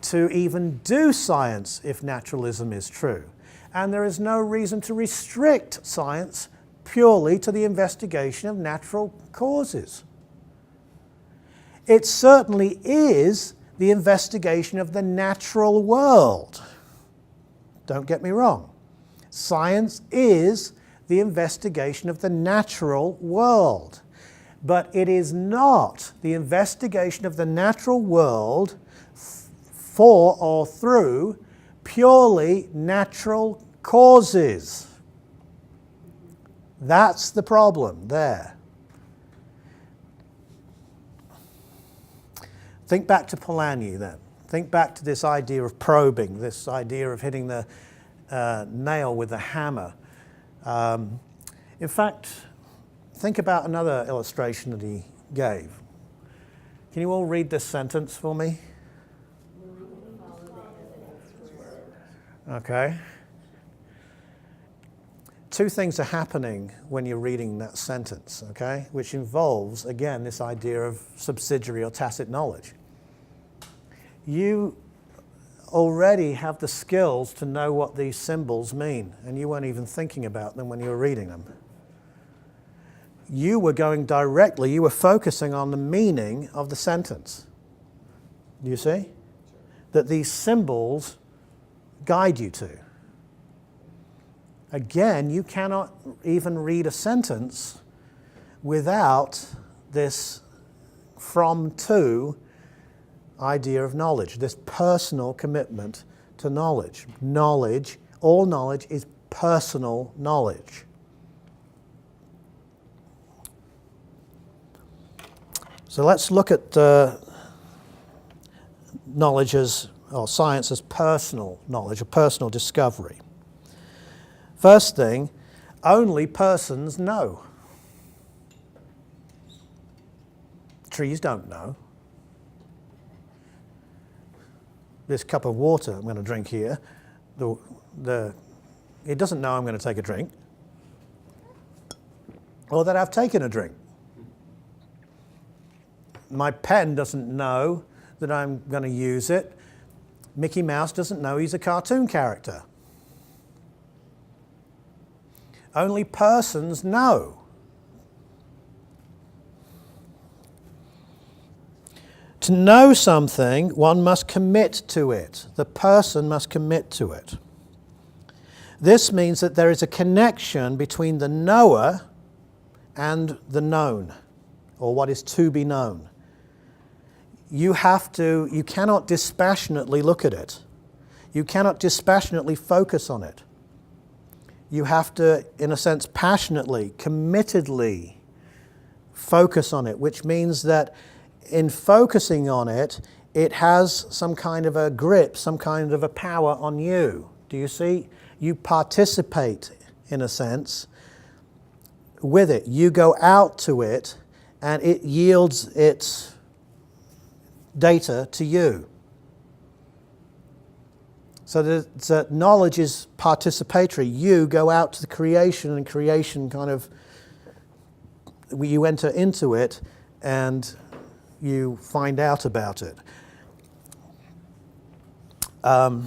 to even do science if naturalism is true. And there is no reason to restrict science purely to the investigation of natural causes. It certainly is the investigation of the natural world. Don't get me wrong. Science is the investigation of the natural world. But it is not the investigation of the natural world for or through purely natural causes. That's the problem there. Think back to Polanyi then. Think back to this idea of probing, this idea of hitting the nail with a hammer. In fact, think about another illustration that he gave. Can you all read this sentence for me? Okay. Two things are happening when you're reading that sentence, okay, which involves, again, this idea of subsidiary or tacit knowledge. You already have the skills to know what these symbols mean, and you weren't even thinking about them when you were reading them. You were going directly, you were focusing on the meaning of the sentence. Do you see? That these symbols guide you to. Again, you cannot even read a sentence without this from-to idea of knowledge, this personal commitment to knowledge. Knowledge, all knowledge is personal knowledge. So let's look at knowledge as, or science as personal knowledge, a personal discovery. First thing, only persons know. Trees don't know. This cup of water I'm going to drink here, it doesn't know I'm going to take a drink, or that I've taken a drink. My pen doesn't know that I'm going to use it. Mickey Mouse doesn't know he's a cartoon character. Only persons know. To know something, one must commit to it. The person must commit to it. This means that there is a connection between the knower and the known, or what is to be known. You cannot dispassionately look at it. You cannot dispassionately focus on it. You have to, in a sense, passionately, committedly focus on it, which means that in focusing on it, it has some kind of a grip, some kind of a power on you. Do you see? You participate, in a sense, with it. You go out to it, and it yields its data to you. So that knowledge is participatory. You go out to the creation, and creation kind of, you enter into it and you find out about it. I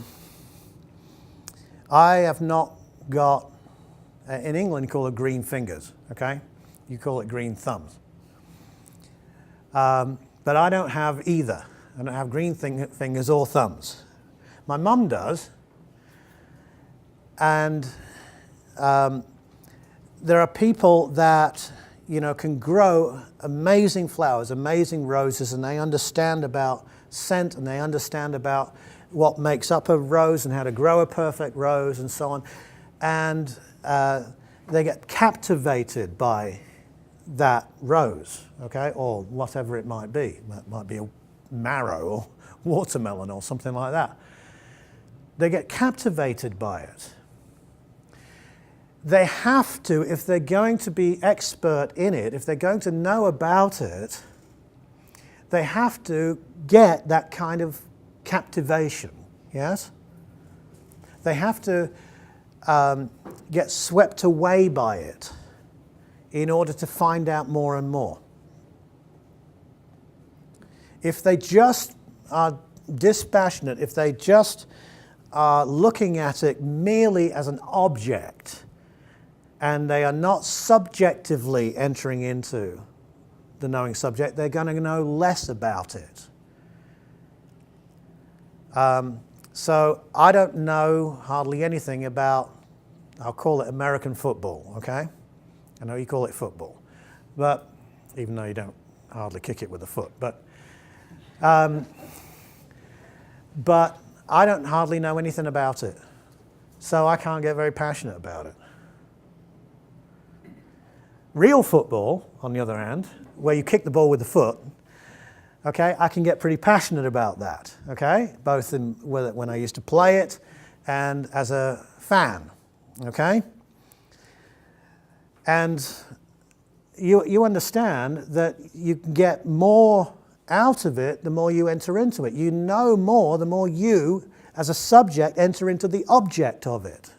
have not got, in England you call it green fingers, okay? You call it green thumbs. But I don't have either. I don't have green fingers or thumbs. My mum does, and there are people that, can grow amazing flowers, amazing roses, and they understand about scent, and they understand about what makes up a rose and how to grow a perfect rose and so on. And they get captivated by that rose, okay, or whatever it might be. That might be a marrow or watermelon or something like that. They get captivated by it. They have to, if they're going to be expert in it, if they're going to know about it, they have to get that kind of captivation, yes? They have to get swept away by it in order to find out more and more. If they just are dispassionate, if they just are looking at it merely as an object, and they are not subjectively entering into the knowing subject, they're going to know less about it. So I don't know hardly anything about, I'll call it American football, okay? I know you call it football, but even though you don't hardly kick it with a foot, but I don't hardly know anything about it, so I can't get very passionate about it. Real football, on the other hand, where you kick the ball with the foot, okay, I can get pretty passionate about that, okay, both when I used to play it and as a fan, okay? And you understand that you can get more out of it the more you enter into it. You know more the more you, as a subject, enter into the object of it.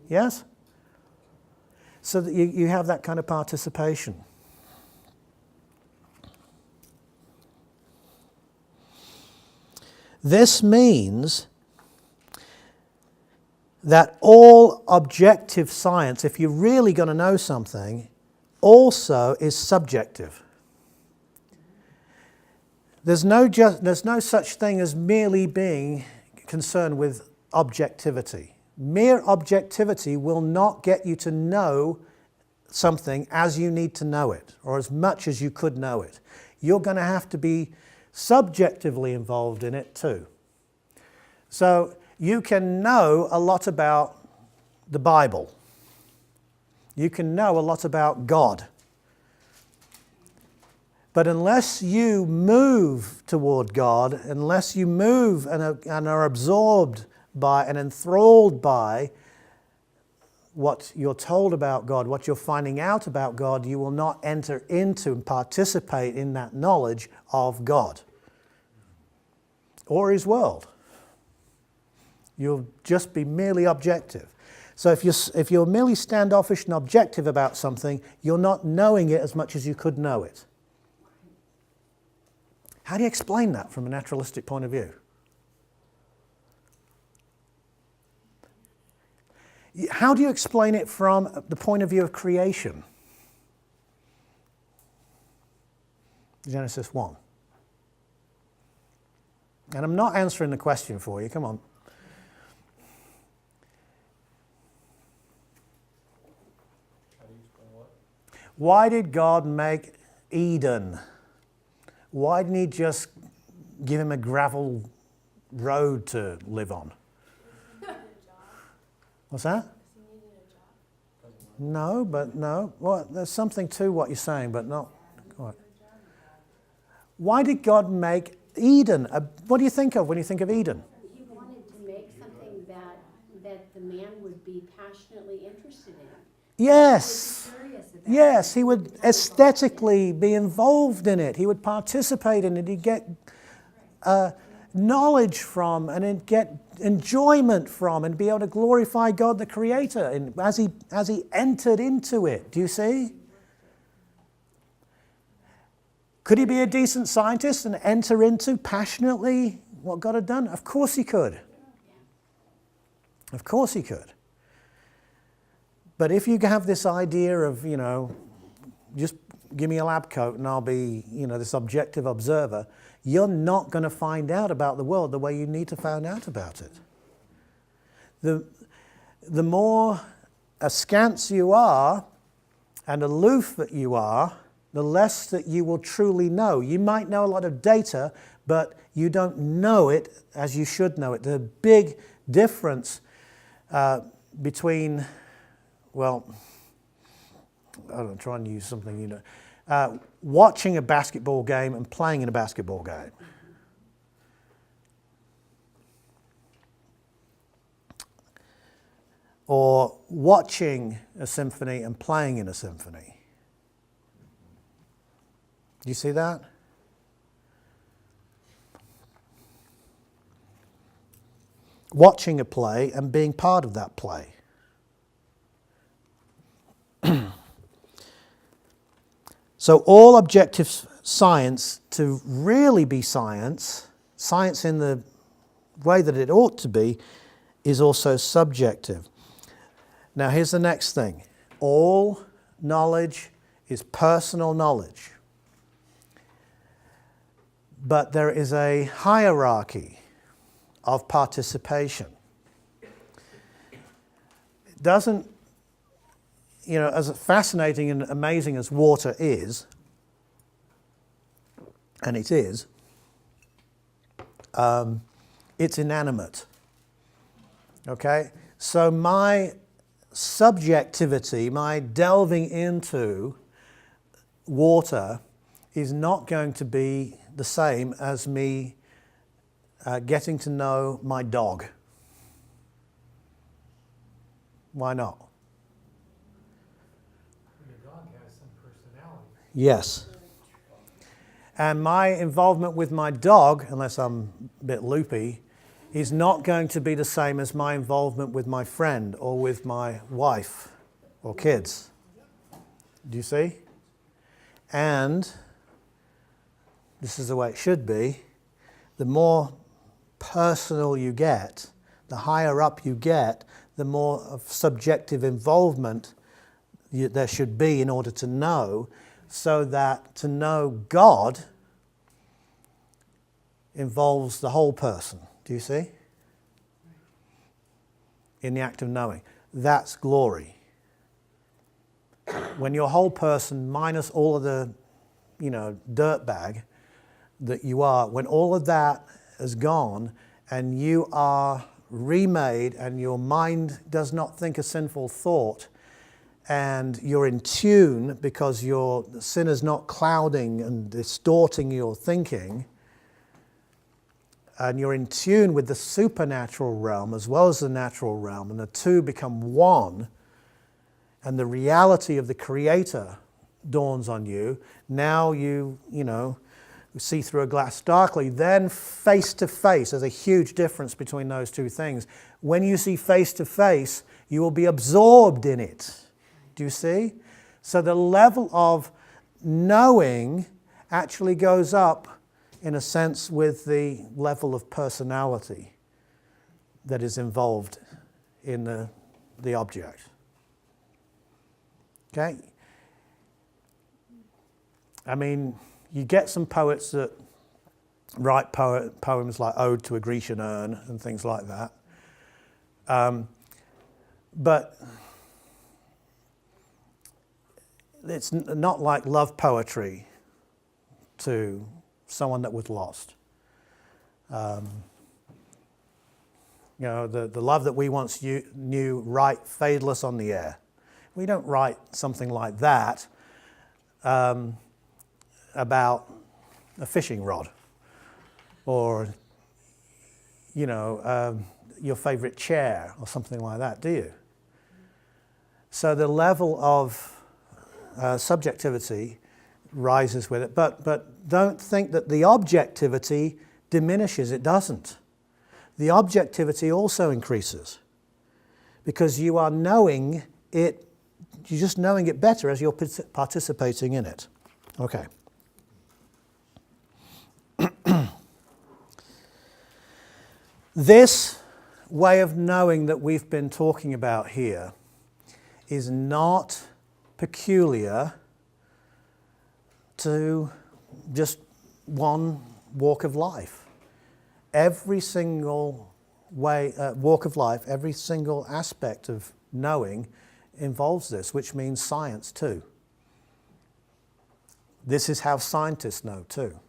Yes? So that you have that kind of participation. This means that all objective science, if you're really going to know something, also is subjective. There's no such thing as merely being concerned with objectivity. Mere objectivity will not get you to know something as you need to know it, or as much as you could know it. You're going to have to be subjectively involved in it too. So you can know a lot about the Bible. You can know a lot about God. But unless you move toward God, unless you move and are absorbed by and enthralled by what you're told about God, what you're finding out about God, you will not enter into and participate in that knowledge of God or His world. You'll just be merely objective. So if you're merely standoffish and objective about something, you're not knowing it as much as you could know it. How do you explain that from a naturalistic point of view? How do you explain it from the point of view of creation? Genesis 1. And I'm not answering the question for you, come on.
How do you explain what?
Why did God make Eden? Why didn't He just give him a gravel road to live on? What's that? No, but no. Well, there's something to what you're saying, but not quite. Why did God make Eden? What do you think of when you think of Eden?
He wanted to make something that the man would be passionately interested in.
Yes.
He would be curious about.
Yes, he would aesthetically be involved in it. He would participate in it. He'd get knowledge from and he'd get enjoyment from and be able to glorify God the Creator and as he entered into it. Do you see? Could he be a decent scientist and enter into passionately what God had done? Of course he could. Of course he could. But if you have this idea of, just give me a lab coat and I'll be, this objective observer, you're not going to find out about the world the way you need to find out about it. The more askance you are and aloof that you are, the less that you will truly know. You might know a lot of data, but you don't know it as you should know it. The big difference between, I'm trying to use something watching a basketball game and playing in a basketball game. Or watching a symphony and playing in a symphony. Do you see that? Watching a play and being part of that play. So all objective science, to really be science in the way that it ought to be, is also subjective. Now here's the next thing. All knowledge is personal knowledge. But there is a hierarchy of participation. It doesn't, as fascinating and amazing as water is, and it is, it's inanimate. Okay? So my subjectivity, my delving into water is not going to be the same as me getting to know my dog. Why not?
Your dog has some personality.
Yes. And my involvement with my dog, unless I'm a bit loopy, is not going to be the same as my involvement with my friend or with my wife or kids. Do you see? And this is the way it should be. The more personal you get, the higher up you get, the more of subjective involvement there should be in order to know, so that to know God involves the whole person. Do you see? In the act of knowing. That's glory. When your whole person, minus all of the, dirt bag that you are, when all of that has gone and you are remade and your mind does not think a sinful thought and you're in tune because your sin is not clouding and distorting your thinking, and you're in tune with the supernatural realm as well as the natural realm, and the two become one, and the reality of the Creator dawns on you, now you see through a glass darkly, then face to face. There's a huge difference between those two things. When you see face to face, you will be absorbed in it. Do you see? So the level of knowing actually goes up, in a sense, with the level of personality that is involved in the object. Okay? I mean, you get some poets that write poems like Ode to a Grecian Urn and things like that. But it's not like love poetry to someone that was lost. The love that we once knew, write fadeless on the air. We don't write something like that about a fishing rod or, your favorite chair or something like that, do you? So the level of subjectivity rises with it, but don't think that the objectivity diminishes. It doesn't. The objectivity also increases because you are knowing it, you're just knowing it better as you're participating in it. Okay. This way of knowing that we've been talking about here is not peculiar to just one walk of life. Every single walk of life, every single aspect of knowing involves this, which means science too. This is how scientists know too.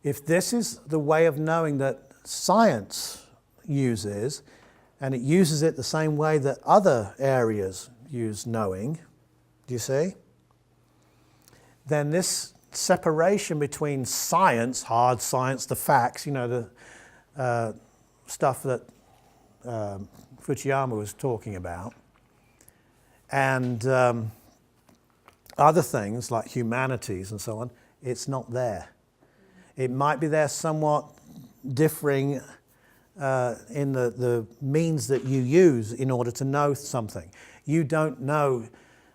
If this is the way of knowing that science uses, and it uses it the same way that other areas use knowing, do you see? Then this separation between science, hard science, the facts, the stuff that Fujiyama was talking about, and other things like humanities and so on, it's not there. It might be there somewhat differing in the means that you use in order to know something. You don't know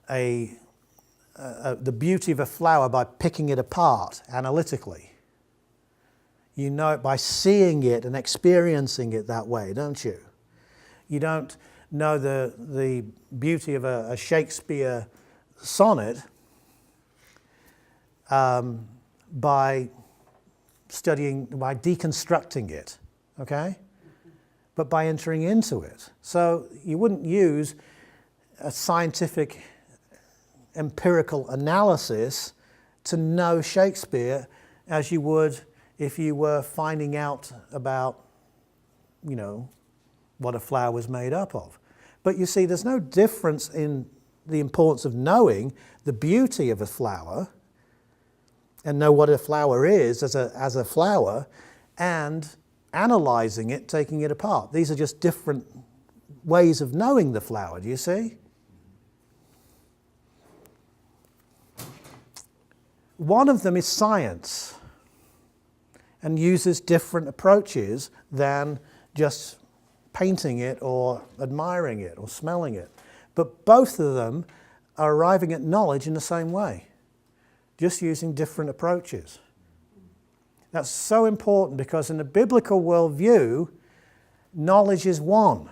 the beauty of a flower by picking it apart analytically. You know it by seeing it and experiencing it that way, don't you? You don't know the beauty of a Shakespeare sonnet by deconstructing it, okay? But by entering into it. So you wouldn't use a scientific empirical analysis to know Shakespeare as you would if you were finding out about, what a flower was made up of. But you see, there's no difference in the importance of knowing the beauty of a flower and know what a flower is as a flower, and analyzing it, taking it apart. These are just different ways of knowing the flower, do you see? One of them is science and uses different approaches than just painting it or admiring it or smelling it. But both of them are arriving at knowledge in the same way, just using different approaches. That's so important because in the biblical worldview, knowledge is one.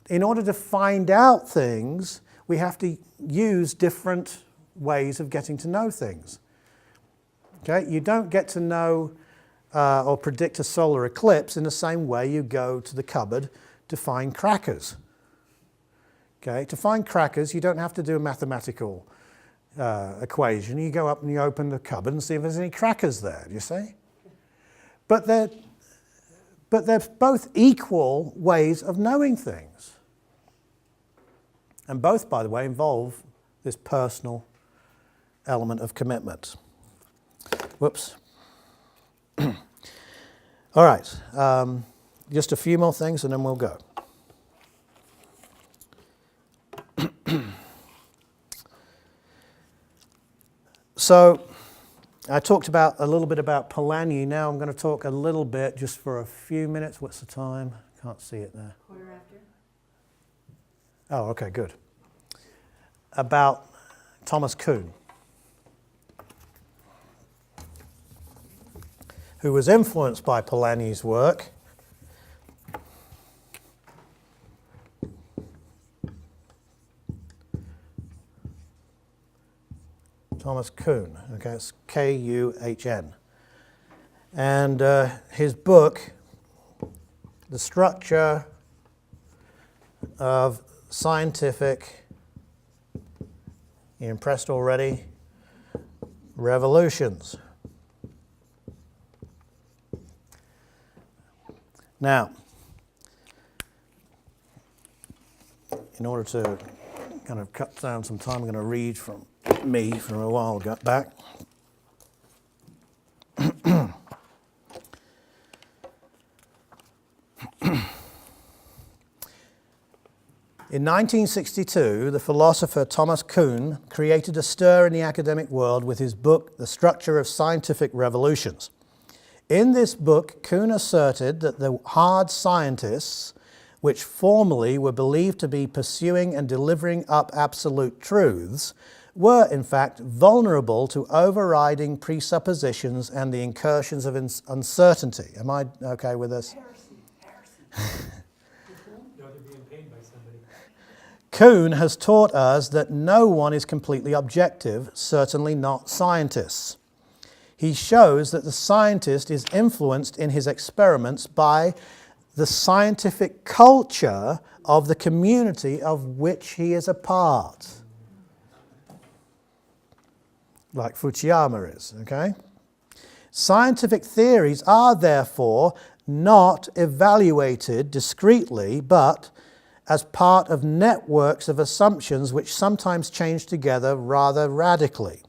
In order to find out things, we have to use different ways of getting to know things. Okay? You don't get to know or predict a solar eclipse in the same way you go to the cupboard to find crackers. Okay? To find crackers, you don't have to do a mathematical equation. You go up and you open the cupboard and see if there's any crackers there, do you see? But they're both equal ways of knowing things. And both, by the way, involve this personal element of commitment. Whoops. All right. Just a few more things and then we'll go. So I talked a little bit about Polanyi. Now I'm going to talk a little bit, just for a few minutes. What's the time? Can't see it there.
Quarter after.
Oh, okay, good. About Thomas Kuhn, who was influenced by Polanyi's work. Thomas Kuhn, okay, it's Kuhn. And his book, The Structure of Scientific, you impressed already? Revolutions. Now, in order to kind of cut down some time, I'm going to read from me from a while back. In 1962, the philosopher Thomas Kuhn created a stir in the academic world with his book, The Structure of Scientific Revolutions. In this book, Kuhn asserted that the hard scientists, which formerly were believed to be pursuing and delivering up absolute truths, were in fact vulnerable to overriding presuppositions and the incursions of uncertainty. Am I okay with this?
Heresy.
You're being paid by somebody.
Kuhn has taught us that no one is completely objective, certainly not scientists. He shows that the scientist is influenced in his experiments by the scientific culture of the community of which he is a part. Like Fukuyama is, okay? Scientific theories are therefore not evaluated discretely, but as part of networks of assumptions which sometimes change together rather radically.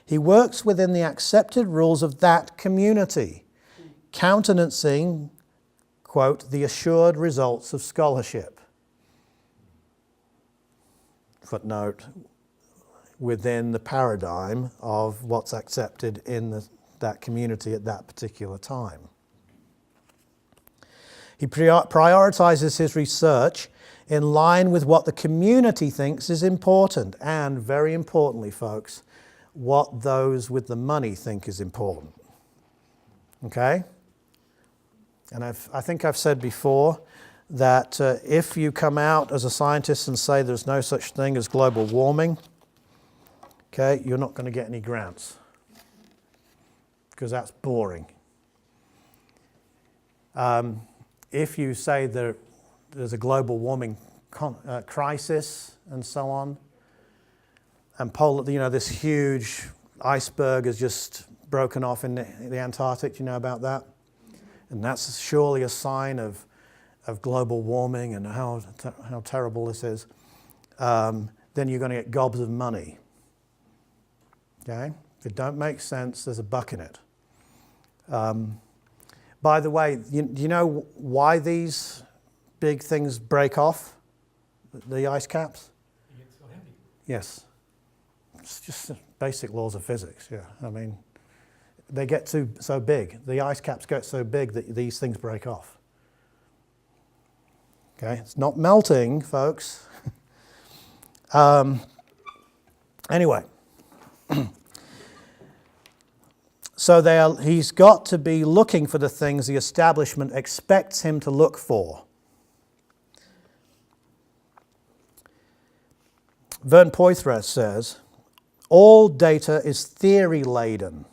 He works within the accepted rules of that community, countenancing, quote, the assured results of scholarship. Footnote, within the paradigm of what's accepted in that community at that particular time. He prioritizes his research in line with what the community thinks is important, and very importantly, folks, what those with the money think is important. Okay? And I think I've said before that if you come out as a scientist and say there's no such thing as global warming, okay, you're not going to get any grants because that's boring. If you say there's a global warming crisis and so on, and this huge iceberg has just broken off in the Antarctic, you know about that? And that's surely a sign of global warming and how terrible this is. Then you're going to get gobs of money. Okay? If it don't make sense, there's a buck in it. By the way, do you know why these big things break off, the ice caps?
They get so heavy.
Yes. It's just basic laws of physics, yeah. I mean, they get so big. The ice caps get so big that these things break off. Okay? It's not melting, folks. Anyway. So he's got to be looking for the things the establishment expects him to look for. Vern Poythress says, all data is theory-laden.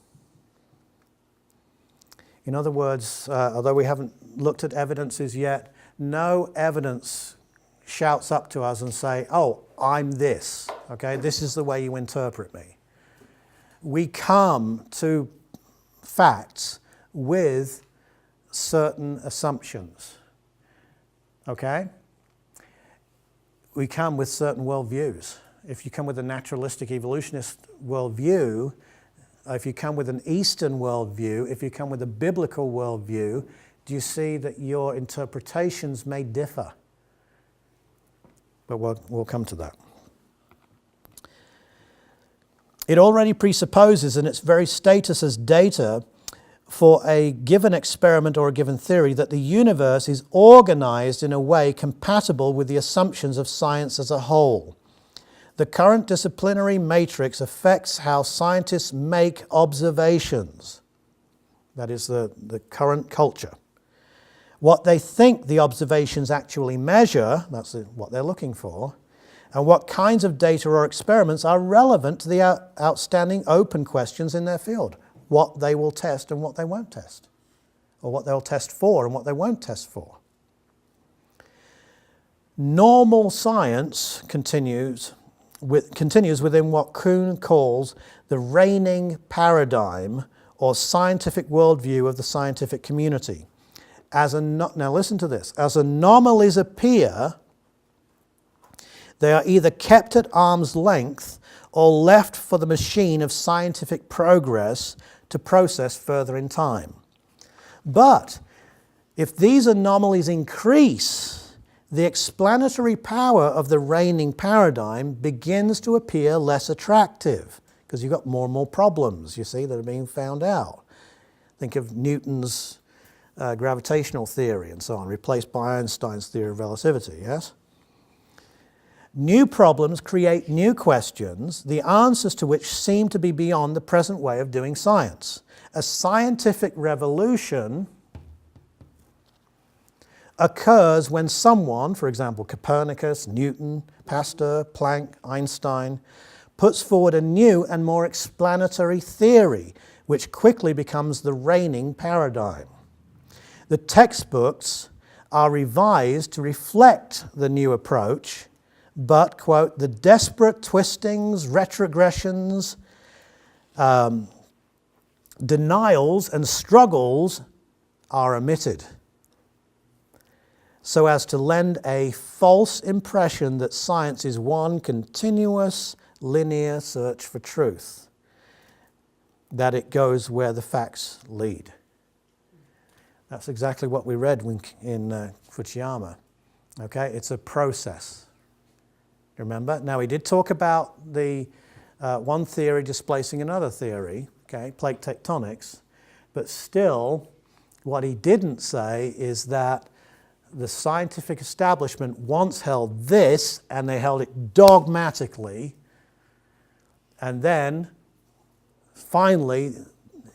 In other words, although we haven't looked at evidences yet, no evidence shouts up to us and say, oh, I'm this, okay? This is the way you interpret me. We come to facts with certain assumptions, okay? We come with certain worldviews. If you come with a naturalistic evolutionist worldview, if you come with an Eastern worldview, if you come with a biblical worldview, do you see that your interpretations may differ? But we'll come to that. It already presupposes in its very status as data for a given experiment or a given theory that the universe is organized in a way compatible with the assumptions of science as a whole. The current disciplinary matrix affects how scientists make observations. That is the current culture. What they think the observations actually measure, that's what they're looking for, and what kinds of data or experiments are relevant to the outstanding open questions in their field. What they will test and what they won't test, or what they'll test for and what they won't test for. Normal science continues within what Kuhn calls the reigning paradigm or scientific worldview of the scientific community. Now listen to this. As anomalies appear, they are either kept at arm's length or left for the machine of scientific progress to process further in time. But if these anomalies increase, the explanatory power of the reigning paradigm begins to appear less attractive because you've got more and more problems, you see, that are being found out. Think of Newton's gravitational theory and so on, replaced by Einstein's theory of relativity, yes? New problems create new questions, the answers to which seem to be beyond the present way of doing science. A scientific revolution occurs when someone, for example, Copernicus, Newton, Pasteur, Planck, Einstein, puts forward a new and more explanatory theory, which quickly becomes the reigning paradigm. The textbooks are revised to reflect the new approach, but, quote, the desperate twistings, retrogressions, denials, and struggles are omitted, so as to lend a false impression that science is one continuous, linear search for truth, that it goes where the facts lead. That's exactly what we read in Fujiyama. Okay, it's a process. Remember? Now, he did talk about the one theory displacing another theory, okay, plate tectonics, but still, what he didn't say is that the scientific establishment once held this, and they held it dogmatically, and then finally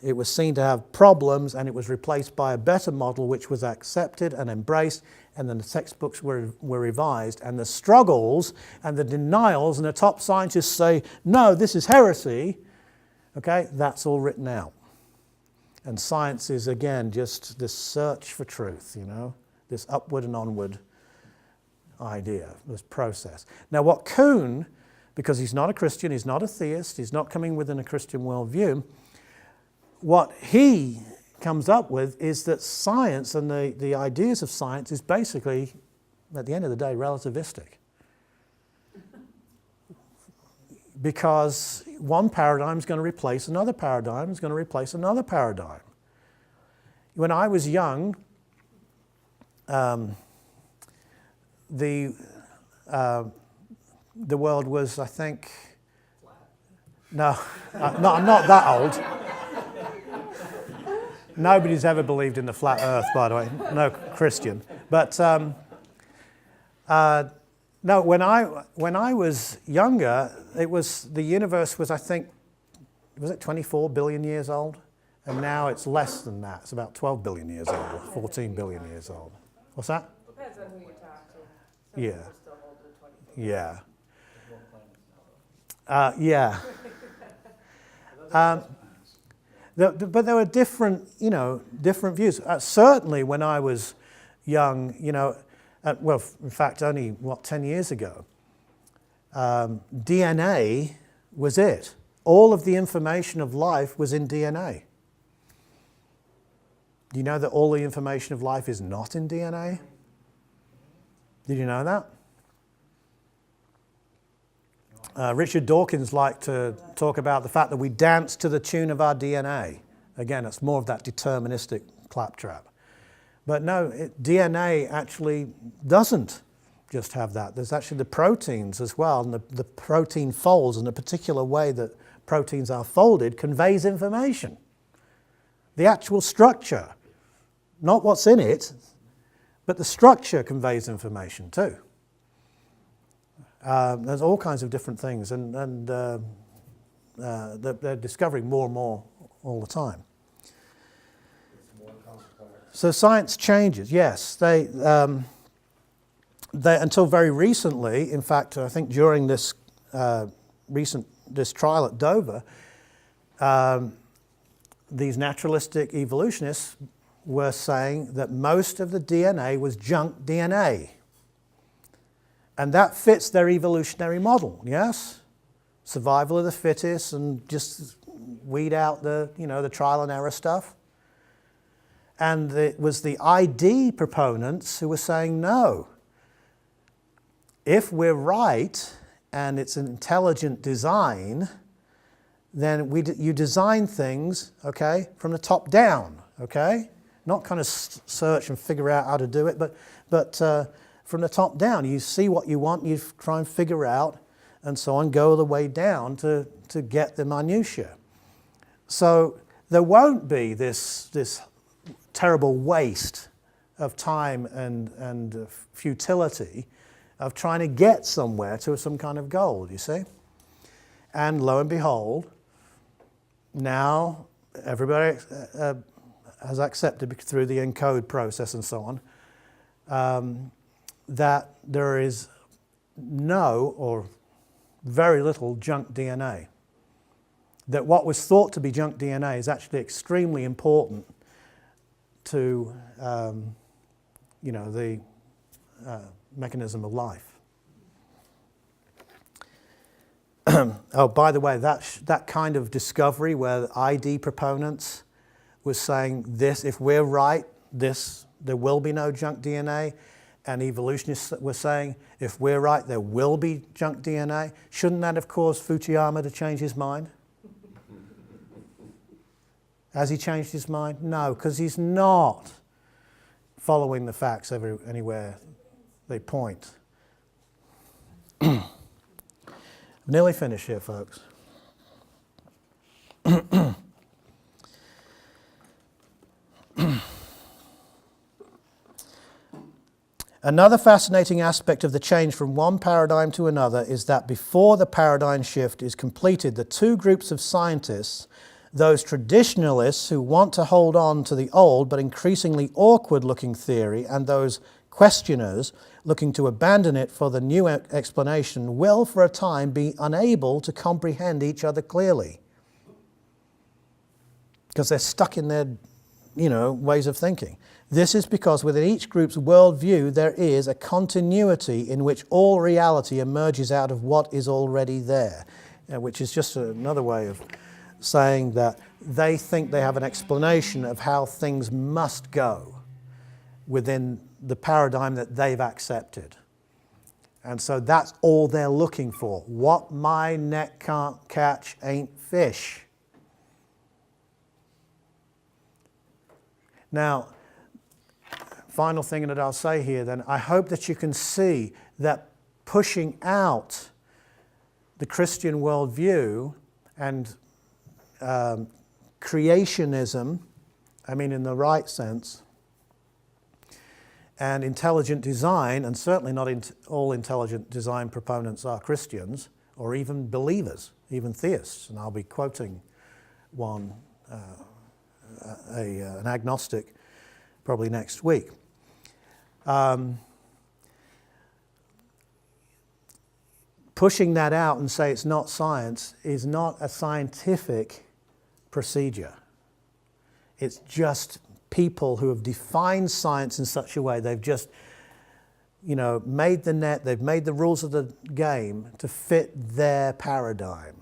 it was seen to have problems and it was replaced by a better model which was accepted and embraced, and then the textbooks were revised, and the struggles and the denials and the top scientists say, no, this is heresy, okay, that's all written out. And science is, again, just this search for truth, you know, this upward and onward idea, this process. Now what Kuhn, because he's not a Christian, he's not a theist, he's not coming within a Christian worldview, what he comes up with is that science and the ideas of science is basically, at the end of the day, relativistic. Because one paradigm is going to replace another paradigm, is going to replace another paradigm. When I was young, the world was, I think, no, I'm not that old. Nobody's ever believed in the flat earth, by the way, no Christian. But no, when I was younger, the universe was, I think, was it 24 billion years old? And now it's less than that. It's about 12 billion years old, 14 billion years old. What's that?
Depends on who you talk to. Some
Yeah.
people still hold to 24.
Yeah. But there were different, different views. Certainly when I was young, well, in fact, only, 10 years ago, DNA was it. All of the information of life was in DNA. Do you know that all the information of life is not in DNA? Did you know that? Richard Dawkins liked to talk about the fact that we dance to the tune of our DNA. Again, it's more of that deterministic claptrap. But no, DNA actually doesn't just have that. There's actually the proteins as well, and the protein folds in a particular way that proteins are folded conveys information. The actual structure, not what's in it, but the structure conveys information too. There's all kinds of different things, and they're discovering more and more all the time.
It's more complex.
So science changes, yes. They until very recently, in fact, I think during this trial at Dover, these naturalistic evolutionists were saying that most of the DNA was junk DNA. And that fits their evolutionary model, yes? Survival of the fittest and just weed out the trial and error stuff. And it was the ID proponents who were saying, no, if we're right and it's an intelligent design, then you design things, okay, from the top down, okay? Not kind of search and figure out how to do it, but from the top down. You see what you want, you try and figure out, and so on, go the way down to get the minutiae. So there won't be this terrible waste of time and futility of trying to get somewhere to some kind of goal, you see? And lo and behold, now everybody has accepted through the ENCODE process and so on, that there is no or very little junk DNA. That what was thought to be junk DNA is actually extremely important to the mechanism of life. Oh, by the way, that kind of discovery where the ID proponents was saying this, if we're right, there will be no junk DNA, and evolutionists were saying, if we're right, there will be junk DNA. Shouldn't that have caused Fukuyama to change his mind? Has he changed his mind? No, because he's not following the facts anywhere they point. Nearly finished here, folks. Another fascinating aspect of the change from one paradigm to another is that before the paradigm shift is completed, the two groups of scientists, those traditionalists who want to hold on to the old but increasingly awkward-looking theory, and those questioners looking to abandon it for the new explanation, will for a time be unable to comprehend each other clearly. Because they're stuck in their, ways of thinking. This is because within each group's worldview there is a continuity in which all reality emerges out of what is already there, which is just another way of saying that they think they have an explanation of how things must go within the paradigm that they've accepted. And so that's all they're looking for. What my net can't catch ain't fish. Now, final thing that I'll say here then, I hope that you can see that pushing out the Christian worldview and creationism, in the right sense, and intelligent design, and certainly not all intelligent design proponents are Christians, or even believers, even theists. And I'll be quoting one, an agnostic, probably next week. Pushing that out and say it's not science is not a scientific procedure. It's just people who have defined science in such a way, they've just, made the net, they've made the rules of the game to fit their paradigm.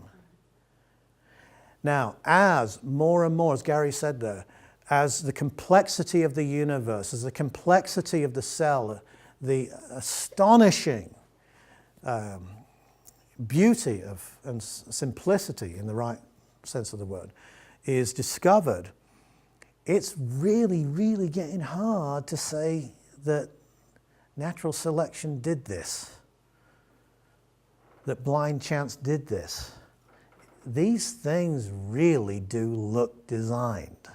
Now, as more and more, as Gary said there, as the complexity of the universe, as the complexity of the cell, the astonishing beauty and simplicity, in the right sense of the word, is discovered, it's really, really getting hard to say that natural selection did this, that blind chance did this. these things really do look designed.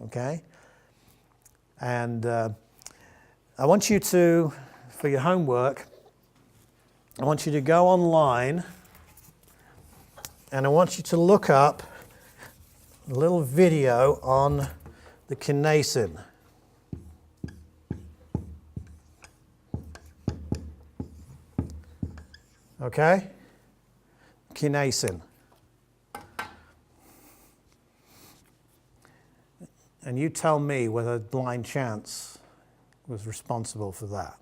Okay? And I want you to, for your homework, I want you to go online and I want you to look up a little video on the kinesin. Okay? Kinesin. And you tell me whether blind chance was responsible for that.